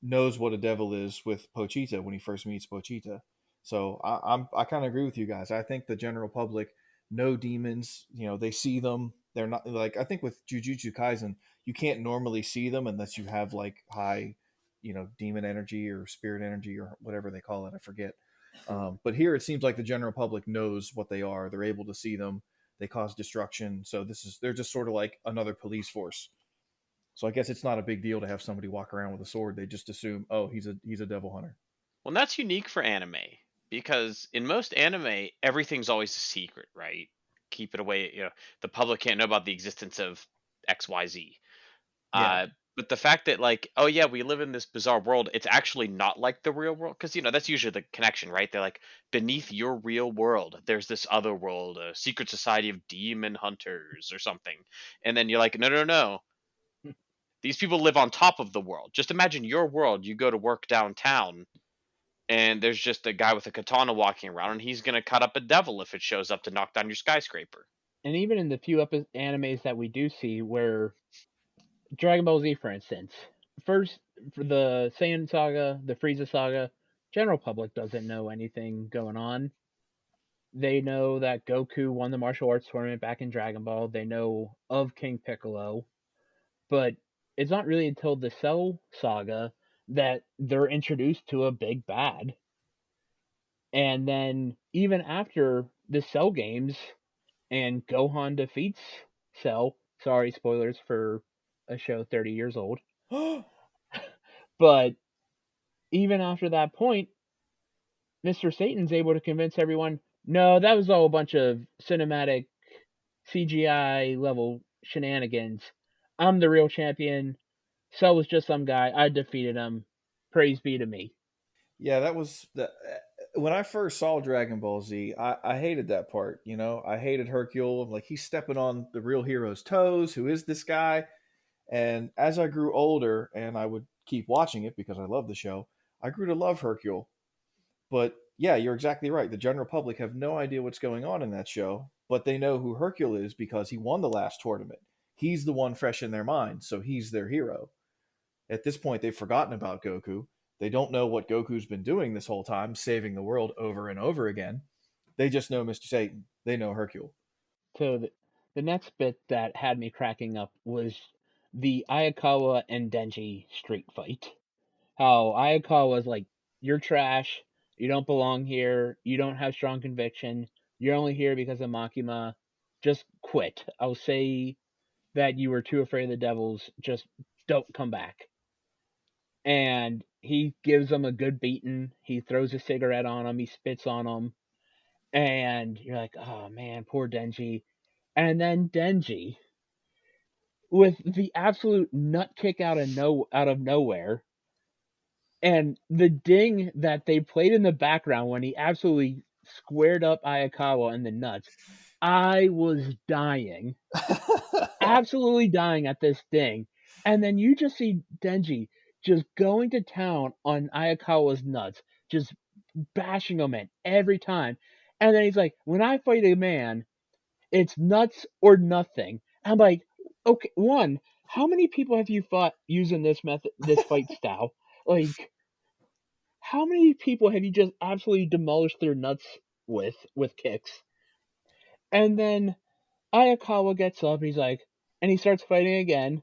knows what a devil is with Pochita when he first meets Pochita. So I kind of agree with you guys. I think the general public know demons. You know, they see them. They're not like, I think with Jujutsu Kaisen, you can't normally see them unless you have like high, demon energy or spirit energy or whatever they call it. I forget. But here it seems like the general public knows what they are. They're able to see them. They cause destruction. So they're just sort of like another police force. So I guess it's not a big deal to have somebody walk around with a sword. They just assume, oh, he's a devil hunter. Well, that's unique for anime because in most anime, everything's always a secret, right? Keep it away. The public can't know about the existence of XYZ. Yeah. Uh, but the fact that like, oh yeah, we live in this bizarre world, it's actually not like the real world because that's usually the connection, right? They're like beneath your real world, there's this other world, a secret society of demon hunters or something, and then you're like, no, no, no, these people live on top of the world. Just imagine your world. You go to work downtown, and there's just a guy with a katana walking around, and he's gonna cut up a devil if it shows up to knock down your skyscraper. And even in the few animes that we do see, where Dragon Ball Z, for instance, first for the Saiyan saga, the Frieza saga, general public doesn't know anything going on. They know that Goku won the martial arts tournament back in Dragon Ball. They know of King Piccolo, but it's not really until the Cell saga that they're introduced to a big bad. And then even after the Cell games and Gohan defeats Cell, sorry, spoilers for a show 30 years old, but even after that point, Mr. Satan's able to convince everyone, no, that was all a bunch of cinematic CGI level shenanigans. I'm the real champion. Cell was just some guy. I defeated him. Praise be to me. Yeah, that was the when I first saw Dragon Ball Z, I hated that part. I hated Hercule. Like he's stepping on the real hero's toes. Who is this guy? And as I grew older, and I would keep watching it because I love the show, I grew to love Hercule. But yeah, you're exactly right. The general public have no idea what's going on in that show, but they know who Hercule is because he won the last tournament. He's the one fresh in their mind, so he's their hero. At this point, they've forgotten about Goku. They don't know what Goku's been doing this whole time, saving the world over and over again. They just know Mr. Satan. They know Hercule. So the next bit that had me cracking up was the Ayakawa and Denji street fight. How Ayakawa was like, "You're trash. You don't belong here. You don't have strong conviction. You're only here because of Makima. Just quit. I'll say that you were too afraid of the devils. Just don't come back." And he gives him a good beating. He throws a cigarette on him. He spits on him. And you're like, oh man, poor Denji. And then Denji, with the absolute nut kick out of nowhere, and the ding that they played in the background when he absolutely squared up Ayakawa in the nuts, I was dying, absolutely dying at this ding. And then you just see Denji just going to town on Ayakawa's nuts, just bashing him in every time. And then he's like, when I fight a man, it's nuts or nothing. I'm like, okay, one, how many people have you fought using this method, this fight style? Like, how many people have you just absolutely demolished their nuts with kicks? And then Ayakawa gets up, he's like, and he starts fighting again,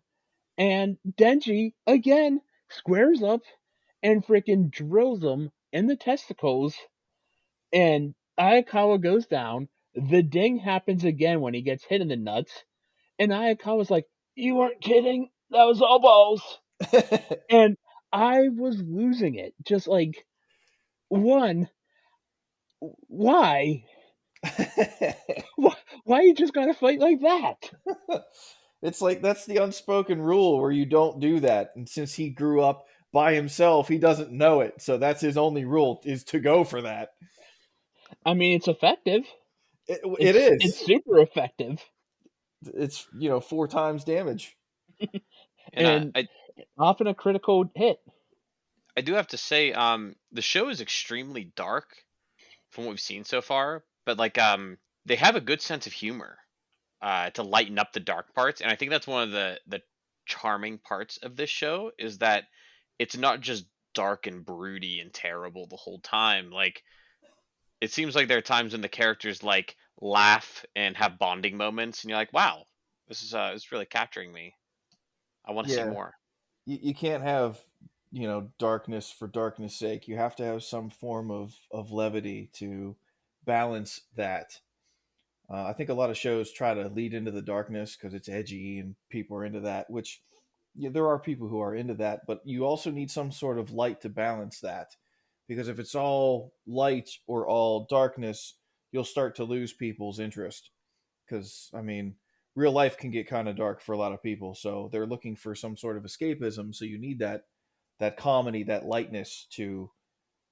and Denji again squares up and freaking drills him in the testicles, and Ayakawa goes down. The ding happens again when he gets hit in the nuts, and Ayakawa's like, "You weren't kidding. That was all balls." And I was losing it. Just like, one, why? Why you just gotta fight like that? It's like that's the unspoken rule where you don't do that. And since he grew up by himself, he doesn't know it. So that's his only rule is to go for that. I mean, it's effective. It It's is. super effective, It's 4 times damage. And and often a critical hit. I do have to say, the show is extremely dark from what we've seen so far, but like they have a good sense of humor to lighten up the dark parts, and I think that's one of the charming parts of this show is that it's not just dark and broody and terrible the whole time. Like it seems like there are times when the characters like laugh and have bonding moments, and you're like, wow, this is really capturing me. I want to see Yeah, more. you can't have darkness for darkness sake. You have to have some form of levity to balance that. I think a lot of shows try to lead into the darkness because it's edgy and people are into that, which yeah, there are people who are into that, but you also need some sort of light to balance that. Because if it's all light or all darkness, you'll start to lose people's interest. Because, I mean, real life can get kind of dark for a lot of people. So they're looking for some sort of escapism. So you need that comedy, that lightness to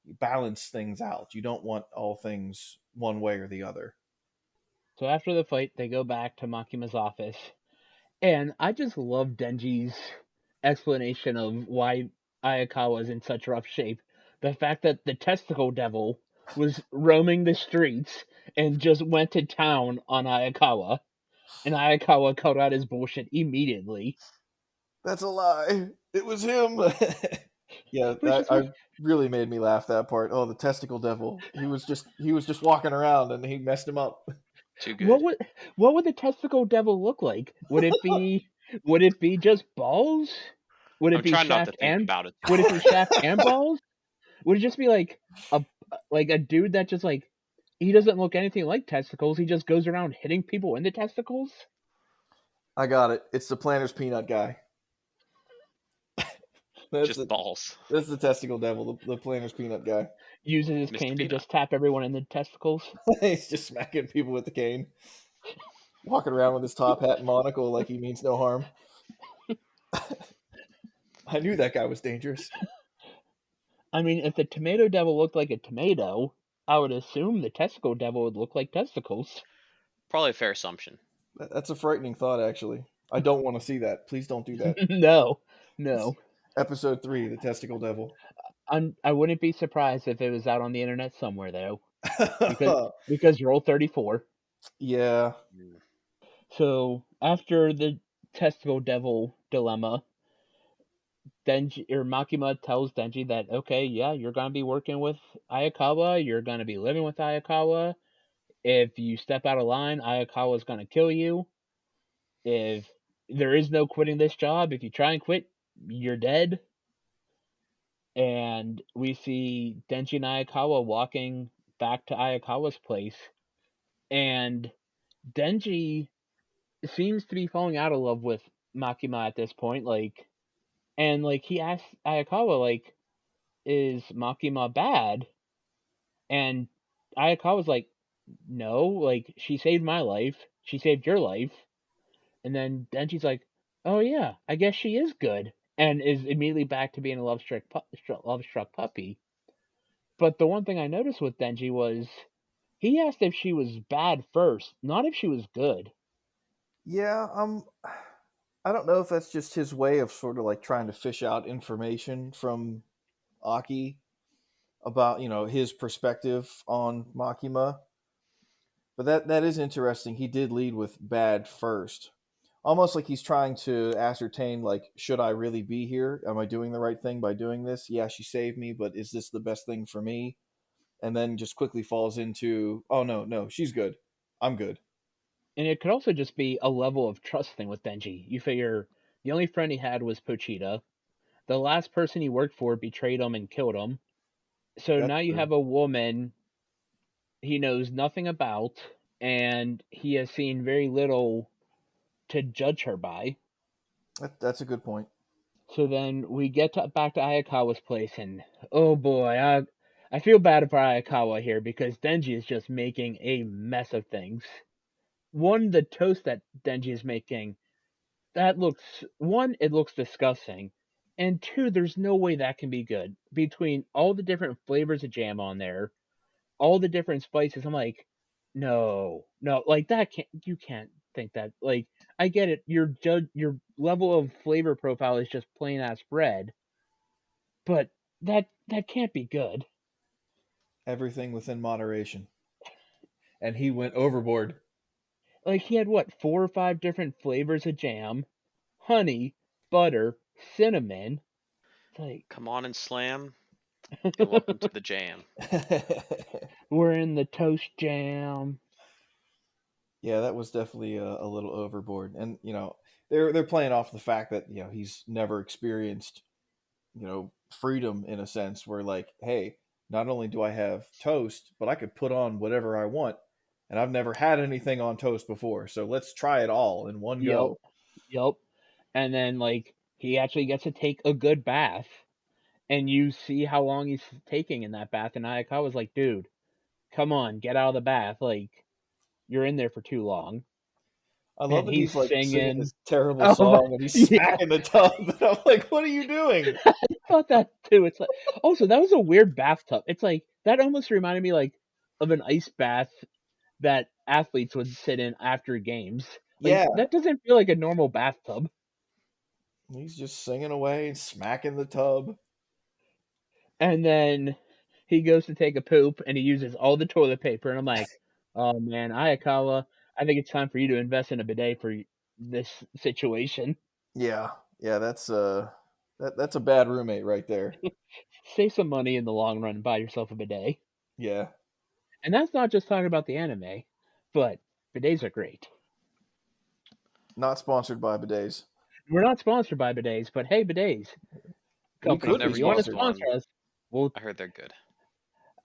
balance things out. You don't want all things one way or the other. So after the fight, they go back to Makima's office, and I just love Denji's explanation of why Ayakawa is in such rough shape. The fact that the testicle devil was roaming the streets and just went to town on Ayakawa, and Ayakawa cut out his bullshit immediately. That's a lie. It was him. Yeah, Which is I like, really made me laugh that part. Oh, the testicle devil. He was just walking around and he messed him up. Too what good. would what would the testicle devil look like? Would it be just balls? Would it I'm be trying not to shaft think and about it too would it be hard. shaft and balls? Would it just be a like a dude that just like he doesn't look anything like testicles? He just goes around hitting people in the testicles. I got it. It's the Planters peanut guy. That's Just the balls. that's the testicle devil, the Planters peanut guy. Uses his Mr. cane to Peanut. just tap everyone in the testicles. He's just smacking people with the cane, walking around with his top hat and monocle like he means no harm. I knew that guy was dangerous. I mean, if the tomato devil looked like a tomato, I would assume the testicle devil would look like testicles. Probably a fair assumption. That's a frightening thought, actually. I don't want to see that. Please don't do that. No, no. Episode 3, the testicle devil. I wouldn't be surprised if it was out on the internet somewhere though, because Rule 34. Yeah, Mm. So after the testicle devil dilemma, Denji or Makima tells Denji that okay, yeah, you're gonna be working with Ayakawa, you're gonna be living with Ayakawa. If you step out of line, Ayakawa's gonna kill you. If there is no quitting this job, if you try and quit, you're dead. And we see Denji and Ayakawa walking back to Ayakawa's place, and Denji seems to be falling out of love with Makima at this point, and he asks Ayakawa, is Makima bad? And Ayakawa's like, no, she saved my life, she saved your life. And then Denji's like, oh yeah, I guess she is good, and is immediately back to being a love struck puppy. But the one thing I noticed with Denji was he asked if she was bad first, not if she was good. yeah. I don't know if that's just his way of sort of like trying to fish out information from Aki about his perspective on Makima. But that is interesting. He did lead with bad first, almost like he's trying to ascertain, like, should I really be here? Am I doing the right thing by doing this? Yeah, she saved me, but is this the best thing for me? And then just quickly falls into, oh no, no, she's good. I'm good. And it could also just be a level of trust thing with Denji. You figure the only friend he had was Pochita. The last person he worked for betrayed him and killed him. So That's now you true. have a woman he knows nothing about, and he has seen very little to judge her by. That's a good point. So then we get back to Ayakawa's place, and oh boy, I feel bad for Ayakawa here because Denji is just making a mess of things. One, the toast that Denji is making, that looks one, it looks disgusting, and two, there's no way that can be good. Between all the different flavors of jam on there, all the different spices, I'm like, No, like that can't you can't think that. Like I get it, your level of flavor profile is just plain ass bread, but that can't be good. Everything within moderation. And he went overboard. Like he had what, 4 or 5 different flavors of jam, honey, butter, cinnamon. It's like Come on and slam. You're welcome to the jam. we're in the toast jam. Yeah, that was definitely a little overboard. And they're playing off the fact that he's never experienced freedom in a sense where like, hey, not only do I have toast, but I could put on whatever I want, and I've never had anything on toast before. So let's try it all in one Yep, go. yep. And then like he actually gets to take a good bath, and you see how long he's taking in that bath. And Ayakawa's like, dude, come on, get out of the bath. Like you're in there for too long. I love And that he's he's like singing singing. this terrible Oh my, song and he's yeah. smacking the tub. And I'm like, what are you doing? I thought that too. It's like also that was a weird bathtub. It's like that almost reminded me like of an ice bath that athletes would sit in after games. Like Yeah, that doesn't feel like a normal bathtub. he's just singing away and smacking the tub. And then he goes to take a poop and he uses all the toilet paper. And I'm like, oh man, Ayakawa, I think it's time for you to invest in a bidet for this situation. Yeah, yeah, that's a bad roommate right there. Save some money in the long run and buy yourself a bidet. Yeah, And that's not just talking about the anime, but bidets are great. not sponsored by bidets. We're not sponsored by bidets, but hey, bidets We I've company, could be if never you want to used sponsored. sponsor one. us, well, I heard they're good.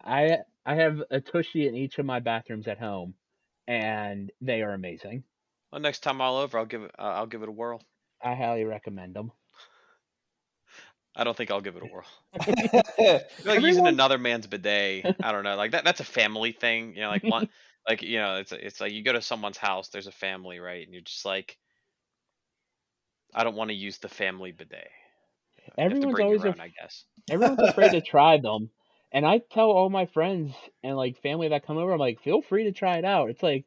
I have a tushy in each of my bathrooms at home, and they are amazing. Well, next time I'll over, I'll give it a whirl. I highly recommend them. I don't think I'll give it a whirl. I feel like using Everyone, another man's bidet. I don't know. Like that's a family thing. Like one, like it's like you go to someone's house. There's a family, right? And you're just like, I don't want to use the family bidet. You have to everyone's bring always your own, I guess. everyone's afraid to try them, and I tell all my friends and like family that come over, I'm like, feel free to try it out. It's like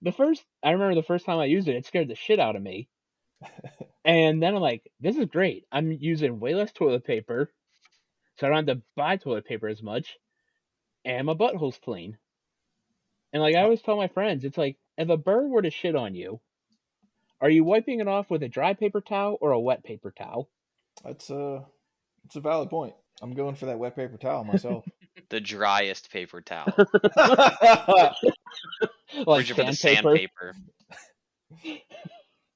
I remember the first time I used it, it scared the shit out of me. And then I'm like, this is great. I'm using way less toilet paper, so I don't have to buy toilet paper as much, and my butthole's clean. And like I always tell my friends, it's like if a bird were to shit on you, are you wiping it off with a dry paper towel or a wet paper towel? That's a valid point. I'm going for that wet paper towel myself. The driest paper towel. Like Reaching for the sandpaper. sandpaper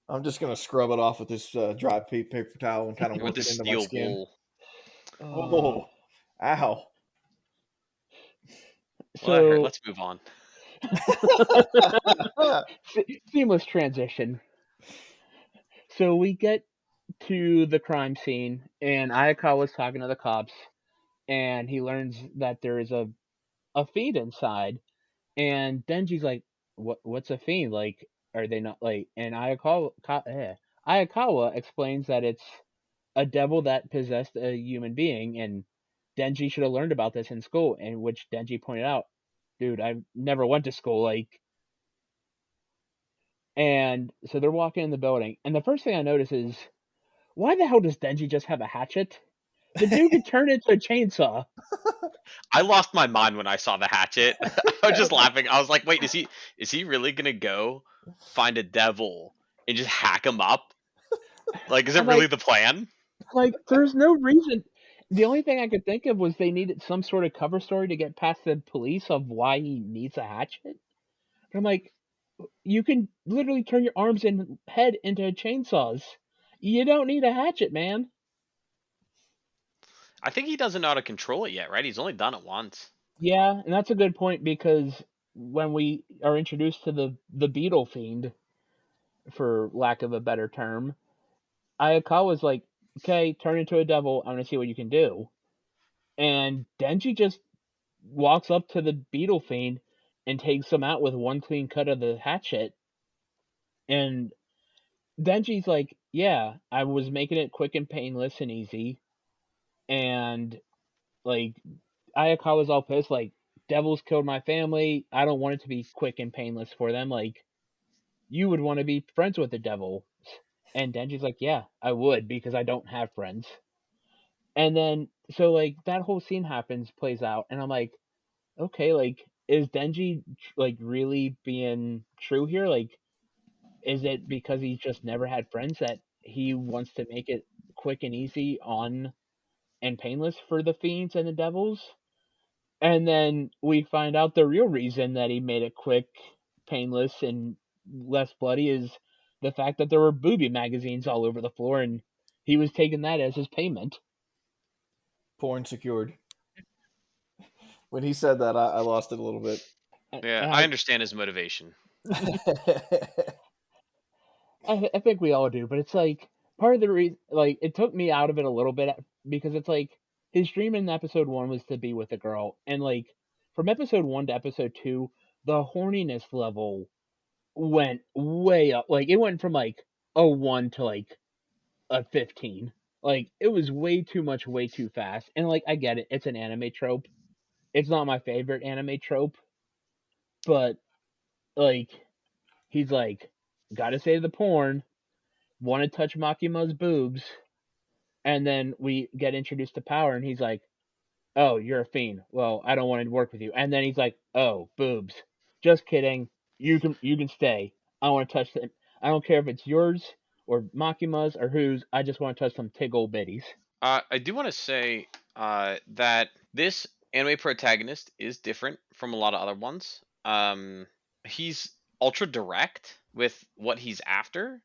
I'm just gonna scrub it off with this dry paper towel and kind of with work the it into my steel skin. wool. Uh, Oh, ow! Well, that hurt. so Let's move on. seamless transition. So we get to the crime scene, and Ayakawa's talking to the cops, and he learns that there is a fiend inside. And Denji's like, What's a fiend? Like, are they not like?" And Ayakawa explains that it's a devil that possessed a human being, and Denji should have learned about this in school. And which Denji pointed out, dude, I never went to school. Like, and so they're walking in the building, and the first thing I notice is, why the hell does Denji just have a hatchet? The dude could turn into a chainsaw. I lost my mind when I saw the hatchet. I was just laughing. I was like, wait, is he really gonna go find a devil and just hack him up? Like, is it I'm really like, the plan? there's no reason. The only thing I could think of was they needed some sort of cover story to get past the police of why he needs a hatchet. But I'm like, you can literally turn your arms and head into chainsaws. You don't need a hatchet, man. I think he doesn't know how to control it yet, right? He's only done it once. Yeah, and that's a good point because when we are introduced to the beetle fiend, for lack of a better term, Ayakawa's like, okay, turn into a devil. I'm gonna see what you can do. And Denji just walks up to the beetle fiend and takes him out with one clean cut of the hatchet. And Denji's like, yeah, I was making it quick and painless and easy. And like Ayakawa's all pissed, like, devils killed my family. I don't want it to be quick and painless for them. Like, you would want to be friends with the devil. And Denji's like, yeah, I would because I don't have friends. And then, so like that whole scene happens, plays out, and I'm like, okay, like, is Denji like really being true here? Like, is it because he's just never had friends that he wants to make it quick and easy on and painless for the fiends and the devils? And then we find out the real reason that he made it quick, painless, and less bloody is the fact that there were booby magazines all over the floor, and he was taking that as his payment. Porn secured. When he said that, I lost it a little bit. And Yeah, I I, understand his motivation. I think we all do, but it's like part of the reason, like, it took me out of it a little bit because it's like his dream in episode one was to be with a girl, and like from episode one to episode two, the horniness level went way up. Like, it went from like a one to like a 15. Like, it was way too much, way too fast. And like, I get it, it's an anime trope. It's not my favorite anime trope, but like, he's like, gotta save the porn, want to touch Makima's boobs, and then we get introduced to Power, and he's like, "Oh, you're a fiend. Well, I don't want to work with you." And then he's like, "Oh, boobs. Just kidding. You can stay. I want to touch them. I don't care if it's yours or Makima's or whose. I just want to touch some tiggle bitties." I do want to say that this anime protagonist is different from a lot of other ones. He's ultra direct with what he's after.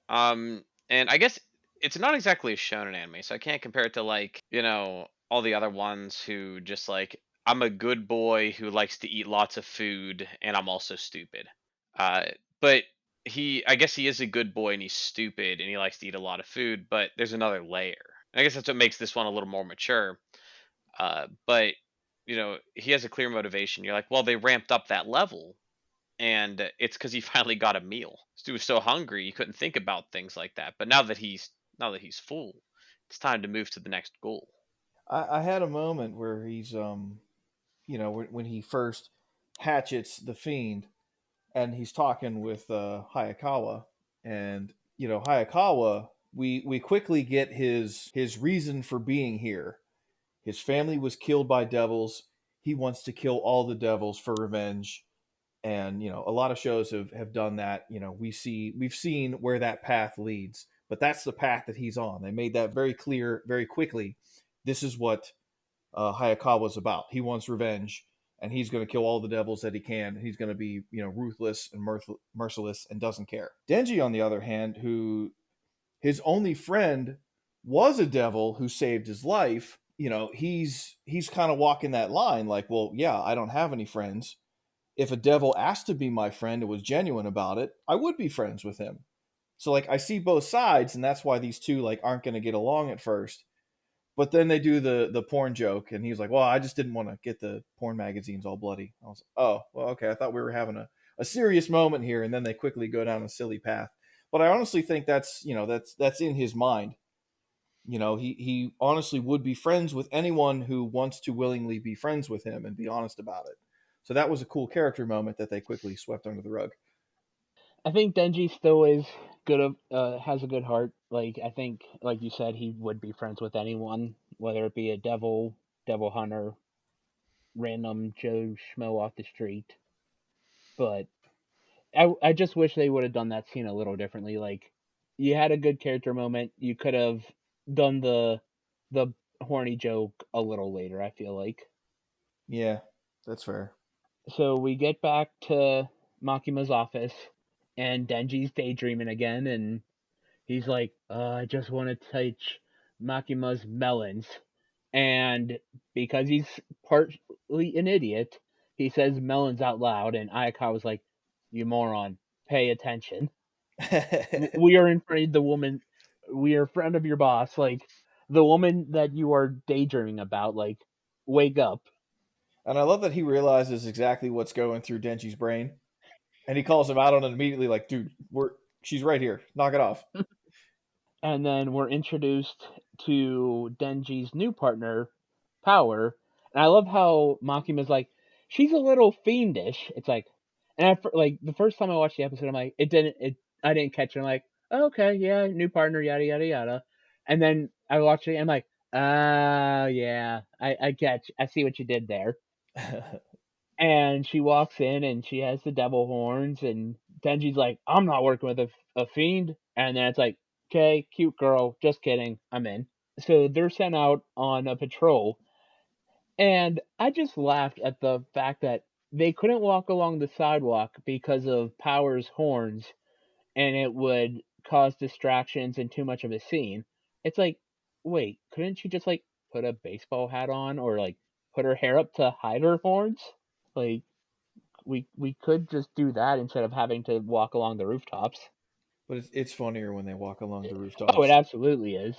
And I guess it's not exactly a shonen anime, so I can't compare it to like all the other ones who just like I'm a good boy who likes to eat lots of food and I'm also stupid. Uh, but I guess he is a good boy and he's stupid and he likes to eat a lot of food, but there's another layer. I guess that's what makes this one a little more mature. But he has a clear motivation. You're like, well, they ramped up that level, and it's because he finally got a meal. He was so hungry he couldn't think about things like that. But now that he's full, it's time to move to the next goal. I had a moment where he's when he first hatchets the fiend, and he's talking with Hayakawa, and Hayakawa, we quickly get his reason for being here. His family was killed by devils. He wants to kill all the devils for revenge. And a lot of shows have done that. We've seen where that path leads, but that's the path that he's on. They made that very clear very quickly. This is what Hayakawa's about. He wants revenge, and he's going to kill all the devils that he can. He's going to be ruthless and merciless and doesn't care. Denji, on the other hand, who his only friend was a devil who saved his life. He's kind of walking that line, like, well, yeah, I don't have any friends. If a devil asked to be my friend and was genuine about it, I would be friends with him. So like I see both sides, and that's why these two like aren't going to get along at first. But then they do the porn joke, and he's like, "Well, I just didn't want to get the porn magazines all bloody." I was like, "Oh, well, okay. I thought we were having a serious moment here," and then they quickly go down a silly path. But I honestly think that's in his mind. He honestly would be friends with anyone who wants to willingly be friends with him and be honest about it. So that was a cool character moment that they quickly swept under the rug. I think Denji still is good. Has a good heart. Like, I think, like you said, he would be friends with anyone, whether it be a devil hunter, random Joe Schmo off the street. But I just wish they would have done that scene a little differently. Like, you had a good character moment. You could have done the horny joke a little later, I feel like. Yeah, that's fair. So we get back to Makima's office, and Denji's daydreaming again, and he's like, I just want to touch Makima's melons. And because he's partly an idiot, he says melons out loud, and Ayaka was like, "You moron, pay attention. We are in front of the woman. We are in front of your boss. Like, the woman that you are daydreaming about. Like, wake up." And I love that he realizes exactly what's going through Denji's brain, and he calls him out on it immediately, like, "Dude, she's right here. Knock it off." And then we're introduced to Denji's new partner, Power. And I love how Makima's like, she's a little fiendish. It's like, and like the first time I watched the episode, I'm like, I didn't catch it. I'm like, oh, okay, yeah, new partner, yada yada yada. And then I watched it, and I'm like, yeah, I see what you did there. And she walks in, and she has the devil horns, and Denji's like, I'm not working with a fiend. And then it's like, okay, cute girl, just kidding, I'm in. So they're sent out on a patrol, and I just laughed at the fact that they couldn't walk along the sidewalk because of Power's horns, and it would cause distractions and too much of a scene. It's like, wait, couldn't she just like put a baseball hat on, or like put her hair up to hide her horns? Like, we could just do that instead of having to walk along the rooftops. But it's funnier when they walk along the Oh, it rooftops. absolutely is.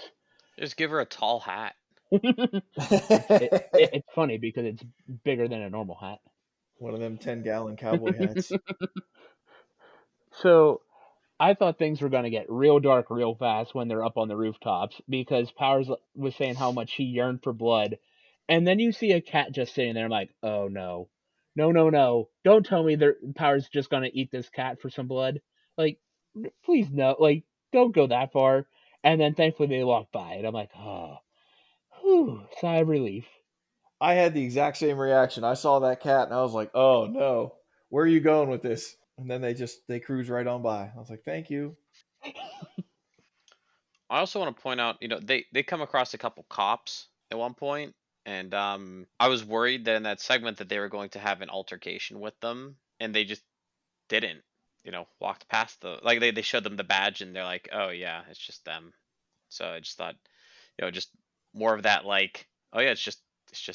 Just give her a tall hat. It's funny because it's bigger than a normal hat. One of them 10-gallon cowboy hats. So I thought things were gonna get real dark real fast when they're up on the rooftops because Powers was saying how much he yearned for blood, and then you see a cat just sitting there. I'm like, oh no, no, no, no! Don't tell me their Powers just gonna eat this cat for some blood. Like, please no, like don't go that far. And then thankfully they walk by, and I'm like, oh, whew, sigh of relief. I had the exact same reaction. I saw that cat and I was like, "Oh no, where are you going with this?" And then they cruise right on by. I was like, "Thank you." I also want to point out, they come across a couple cops at one point, and I was worried that in that segment that they were going to have an altercation with them, and they just didn't. Walked past like they showed them the badge, and they're like, oh yeah, it's just them. So I just thought, just more of that, like, oh yeah, it's just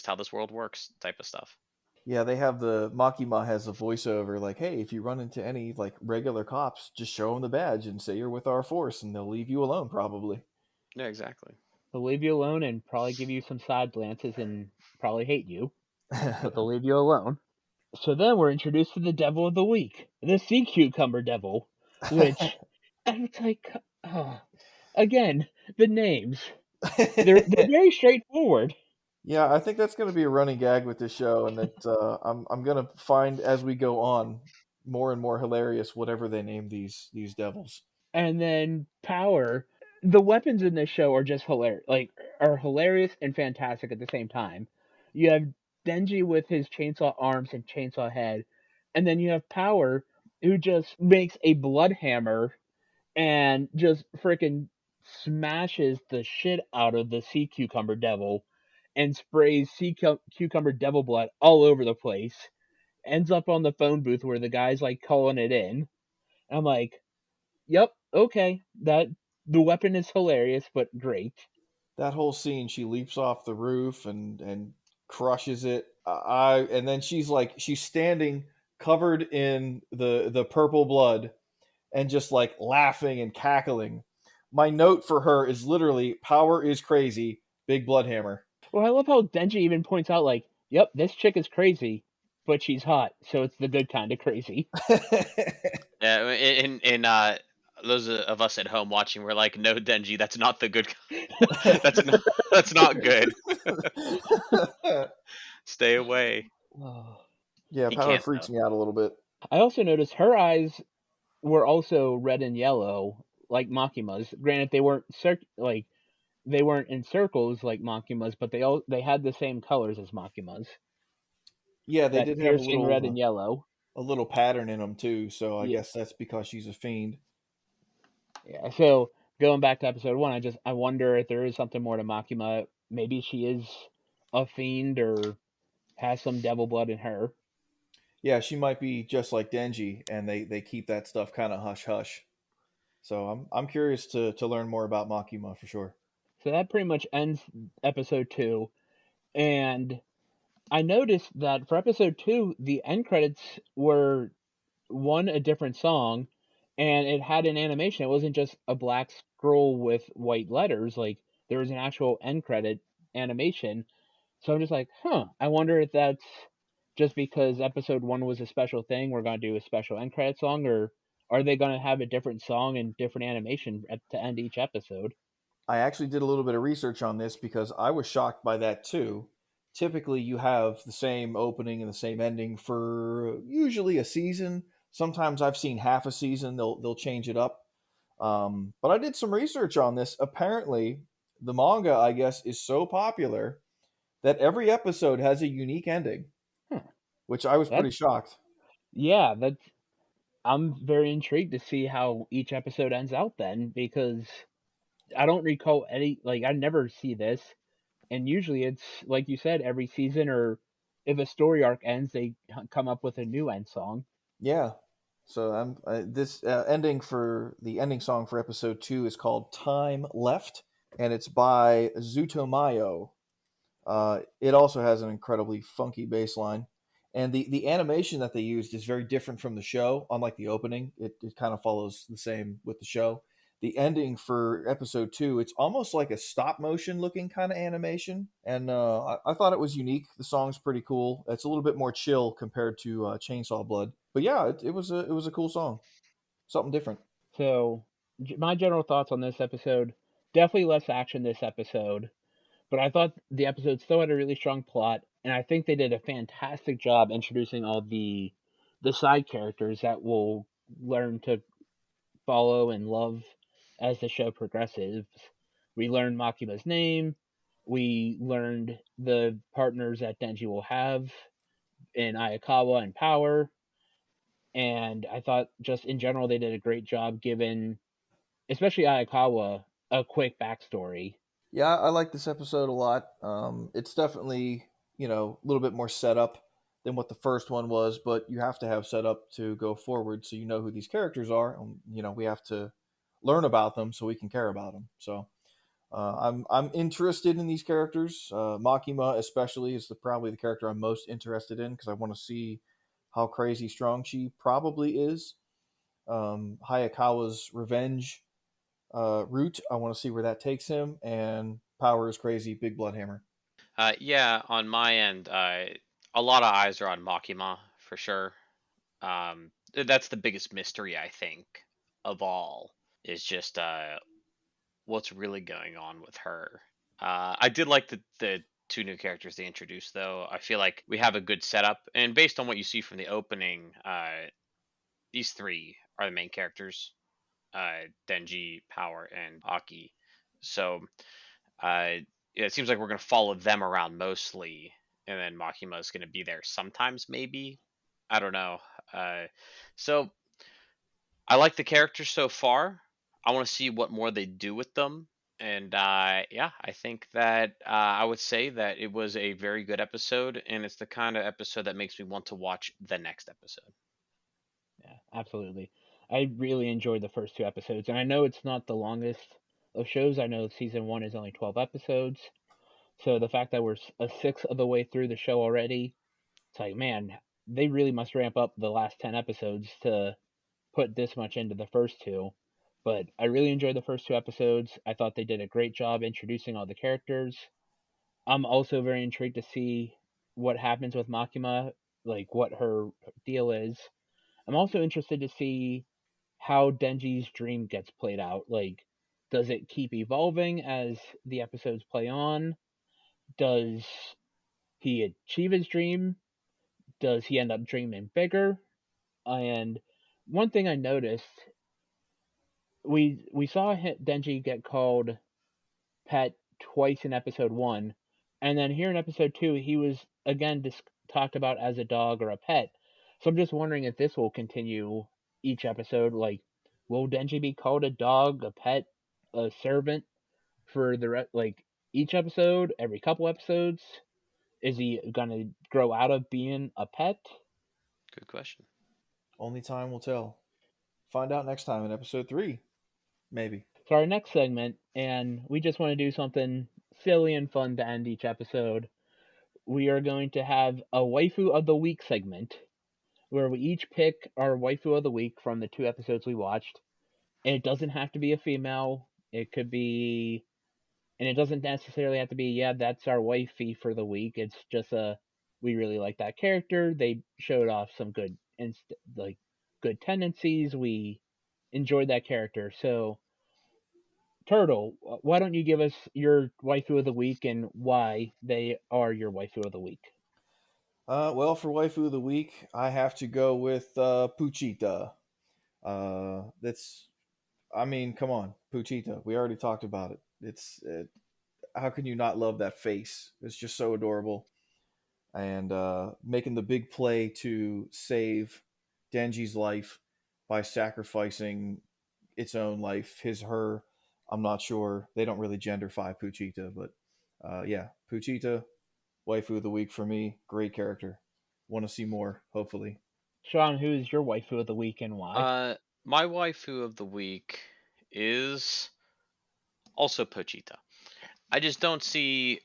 how this world works type of stuff. Yeah, they have the Makima has a voiceover like, "Hey, if you run into any like regular cops, just show them the badge and say you're with our force, and they'll leave you alone probably." Yeah, exactly. They'll leave you alone and probably give you some side glances and probably hate you, but they'll leave you alone. So then we're introduced to the devil of the week, the sea cucumber devil, which it's like, oh, again, the names. They're very straightforward. Yeah, I think that's going to be a running gag with this show, and that I'm going to find as we go on more and more hilarious whatever they name these devils. And then Power. The weapons in this show are just hilarious, like are hilarious and fantastic at the same time. You have Denji with his chainsaw arms and chainsaw head, and then you have Power who just makes a blood hammer and just freaking smashes the shit out of the sea cucumber devil and sprays cucumber devil blood all over the place. Ends up on the phone booth where the guy's like calling it in. I'm like, yep, okay, that the weapon is hilarious, but great. That whole scene, she leaps off the roof and crushes it. I and then she's standing covered in the purple blood and just like laughing and cackling. My note for her is literally "Power is crazy, big blood hammer." Well, I love how Denji even points out, like, yep, this chick is crazy, but she's hot, so it's the good kind of crazy. Yeah, in those of us at home watching, we're like, no, Denji, that's not the good. that's not that's not good. Stay away. Oh. Yeah, He Power can't freaks though. me out a little bit. I also noticed her eyes were also red and yellow, like Makima's. Granted, they weren't in circles like Makima's, but they had the same colors as Makima's. Yeah, they That did have piercing red and yellow. a little pattern in them too, so I Yeah, guess that's because she's a fiend. yeah. So going back to episode one, I wonder if there is something more to Makima. Maybe she is a fiend or has some devil blood in her. Yeah, she might be just like Denji, and they keep that stuff kind of hush hush. So I'm curious to learn more about Makima for sure. So that pretty much ends episode two. And I noticed that for episode two, the end credits were one a different song, and it had an animation. It wasn't just a black scroll with white letters. Like there was an actual end credit animation. So I'm just like, huh. I wonder if that's just because episode one was a special thing. We're gonna do a special end credit song, or are they gonna have a different song and different animation to end each episode? I actually did a little bit of research on this because I was shocked by that too. typically you have the same opening and the same ending for usually a season. Sometimes I've seen half a season. They'll change it up. But I did some research on this. Apparently, the manga, I guess, is so popular that every episode has a unique ending, Huh. which I was pretty That's shocked. yeah, that's I'm very intrigued to see how each episode ends out then because I don't recall any like I never see this and usually it's like you said every season or if a story arc ends they come up with a new end song. Yeah. So this ending for the ending song for episode 2 is called "Time Left," and it's by Zutomayo. It also has an incredibly funky bass line. And the animation that they used is very different from the show. Unlike the opening, it kind of follows the same with the show. The ending for episode 2, it's almost like a stop motion looking kind of animation. And I thought it was unique. The song's pretty cool. It's a little bit more chill compared to Chainsaw Blood. But yeah, it was a cool song. Something different. So my general thoughts on this episode, definitely less action this episode, but I thought the episode still had a really strong plot and I think they did a fantastic job introducing all the side characters that we'll learn to follow and love as the show progresses. We learned Makima's name. We learned the partners that Denji will have in Ayakawa and Power. And I thought just in general they did a great job giving, especially Ayakawa, a quick backstory. Yeah, I like this episode a lot. It's definitely, a little bit more setup than what the first one was, but you have to have setup to go forward so you know who these characters are. We have to learn about them so we can care about them. So I'm interested in these characters. Makima, especially, is probably the character I'm most interested in because I want to see how crazy strong she probably is. Hayakawa's revenge route. I want to see where that takes him. And Power is crazy, big blood hammer. Yeah, on my end, a lot of eyes are on Makima for sure. That's the biggest mystery I think of all is just what's really going on with her. I did like the two new characters they introduced though. I feel like we have a good setup, and based on what you see from the opening, these three are the main characters: Denji, Power, and Aki. So yeah, it seems like we're gonna follow them around mostly, and then Makima is gonna be there sometimes, maybe. I don't know. Uh, so I like the characters so far. I want to see what more they do with them. And yeah, I think that I would say that it was a very good episode, and it's the kind of episode that makes me want to watch the next episode. Yeah, absolutely. I really enjoyed the first two episodes, and I know it's not the longest of shows. I know season one is only 12 episodes, so the fact that we're a sixth of the way through the show already, it's like, man, they really must ramp up the last 10 episodes to put this much into the first two. But I really enjoyed the first two episodes. I thought they did a great job introducing all the characters. I'm also very intrigued to see what happens with Makima, like what her deal is. I'm also interested to see how Denji's dream gets played out. Like, does it keep evolving as the episodes play on? Does he achieve his dream? Does he end up dreaming bigger? And one thing I noticed, we saw Denji get called pet twice in episode one, and then here in episode two, he was again talked about as a dog or a pet. So I'm just wondering if this will continue each episode. Like, will Denji be called a dog, a pet, a servant for like each episode, every couple episodes? Is he gonna grow out of being a pet? Good question. Only time will tell. Find out next time in episode 3, maybe. So our next segment, and we just want to do something silly and fun to end each episode. We are going to have a waifu of the week segment where we each pick our waifu of the week from the two episodes we watched. And it doesn't have to be a female. It could be, and it doesn't necessarily have to be, yeah, that's our wifey for the week. It's just we really like that character. They showed off some good tendencies. We enjoyed that character. So Turtle, why don't you give us your waifu of the week and why they are your waifu of the week? Well, for waifu of the week, I have to go with Puchita. That's, I mean, come on, Puchita. We already talked about it. How can you not love that face? It's just so adorable. And making the big play to save Denji's life by sacrificing its own life, his, her. I'm not sure. They don't really genderfy Puchita, but yeah, Puchita, waifu of the week for me. Great character. Want to see more, hopefully. Sean, who is your waifu of the week and why? Uh, my waifu of the week is also Pochita. I just don't see.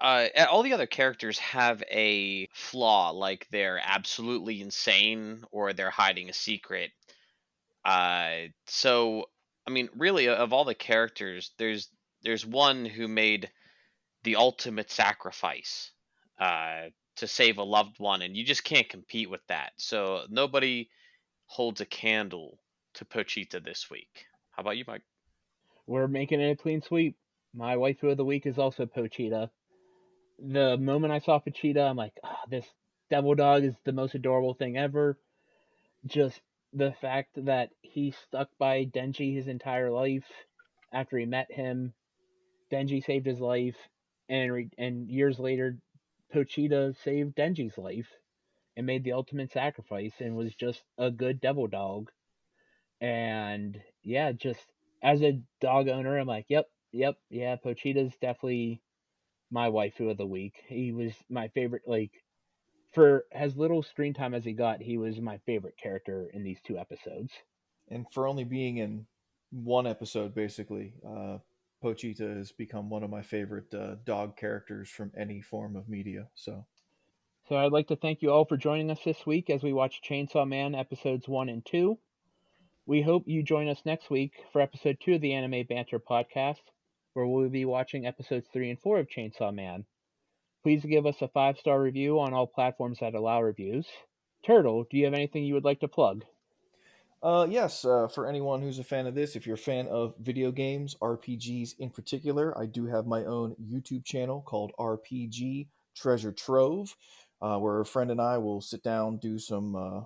All the other characters have a flaw, like they're absolutely insane or they're hiding a secret. So I mean, really, of all the characters, there's one who made the ultimate sacrifice uh, to save a loved one, and you just can't compete with that. So nobody holds a candle to Pochita this week. How about you, Mike? We're making it a clean sweep. My waifu of the week is also Pochita. The moment I saw Pochita, I'm like, this devil dog is the most adorable thing ever. Just the fact that he stuck by Denji his entire life after he met him. Denji saved his life, and years later, Pochita saved Denji's life and made the ultimate sacrifice and was just a good devil dog. And yeah, just as a dog owner, I'm like, yep, yeah, Pochita's definitely my waifu of the week. He was my favorite, like, for as little screen time as he got, he was my favorite character in these two episodes. And for only being in one episode, basically, Pochita has become one of my favorite dog characters from any form of media. So, So I'd like to thank you all for joining us this week as we watch Chainsaw Man episodes 1 and 2. We hope you join us next week for episode 2 of the Anime Banter podcast, where we'll be watching episodes 3 and 4 of Chainsaw Man. Please give us a 5-star review on all platforms that allow reviews. Turtle, do you have anything you would like to plug? yes, for anyone who's a fan of this, if you're a fan of video games, RPGs in particular, I do have my own YouTube channel called RPG Treasure Trove, where a friend and I will sit down, do some,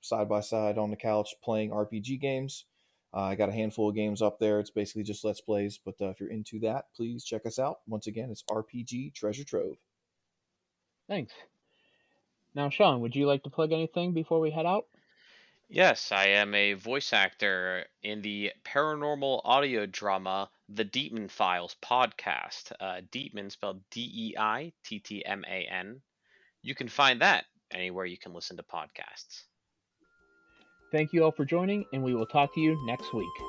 side by side on the couch playing RPG games. I got a handful of games up there. It's basically just Let's Plays, but if you're into that, please check us out. Once again, it's RPG Treasure Trove. Thanks. Now, Sean, would you like to plug anything before we head out? Yes, I am a voice actor in the paranormal audio drama The Deepman Files podcast. Deepman spelled Deittman. You can find that anywhere you can listen to podcasts. Thank you all for joining, and we will talk to you next week.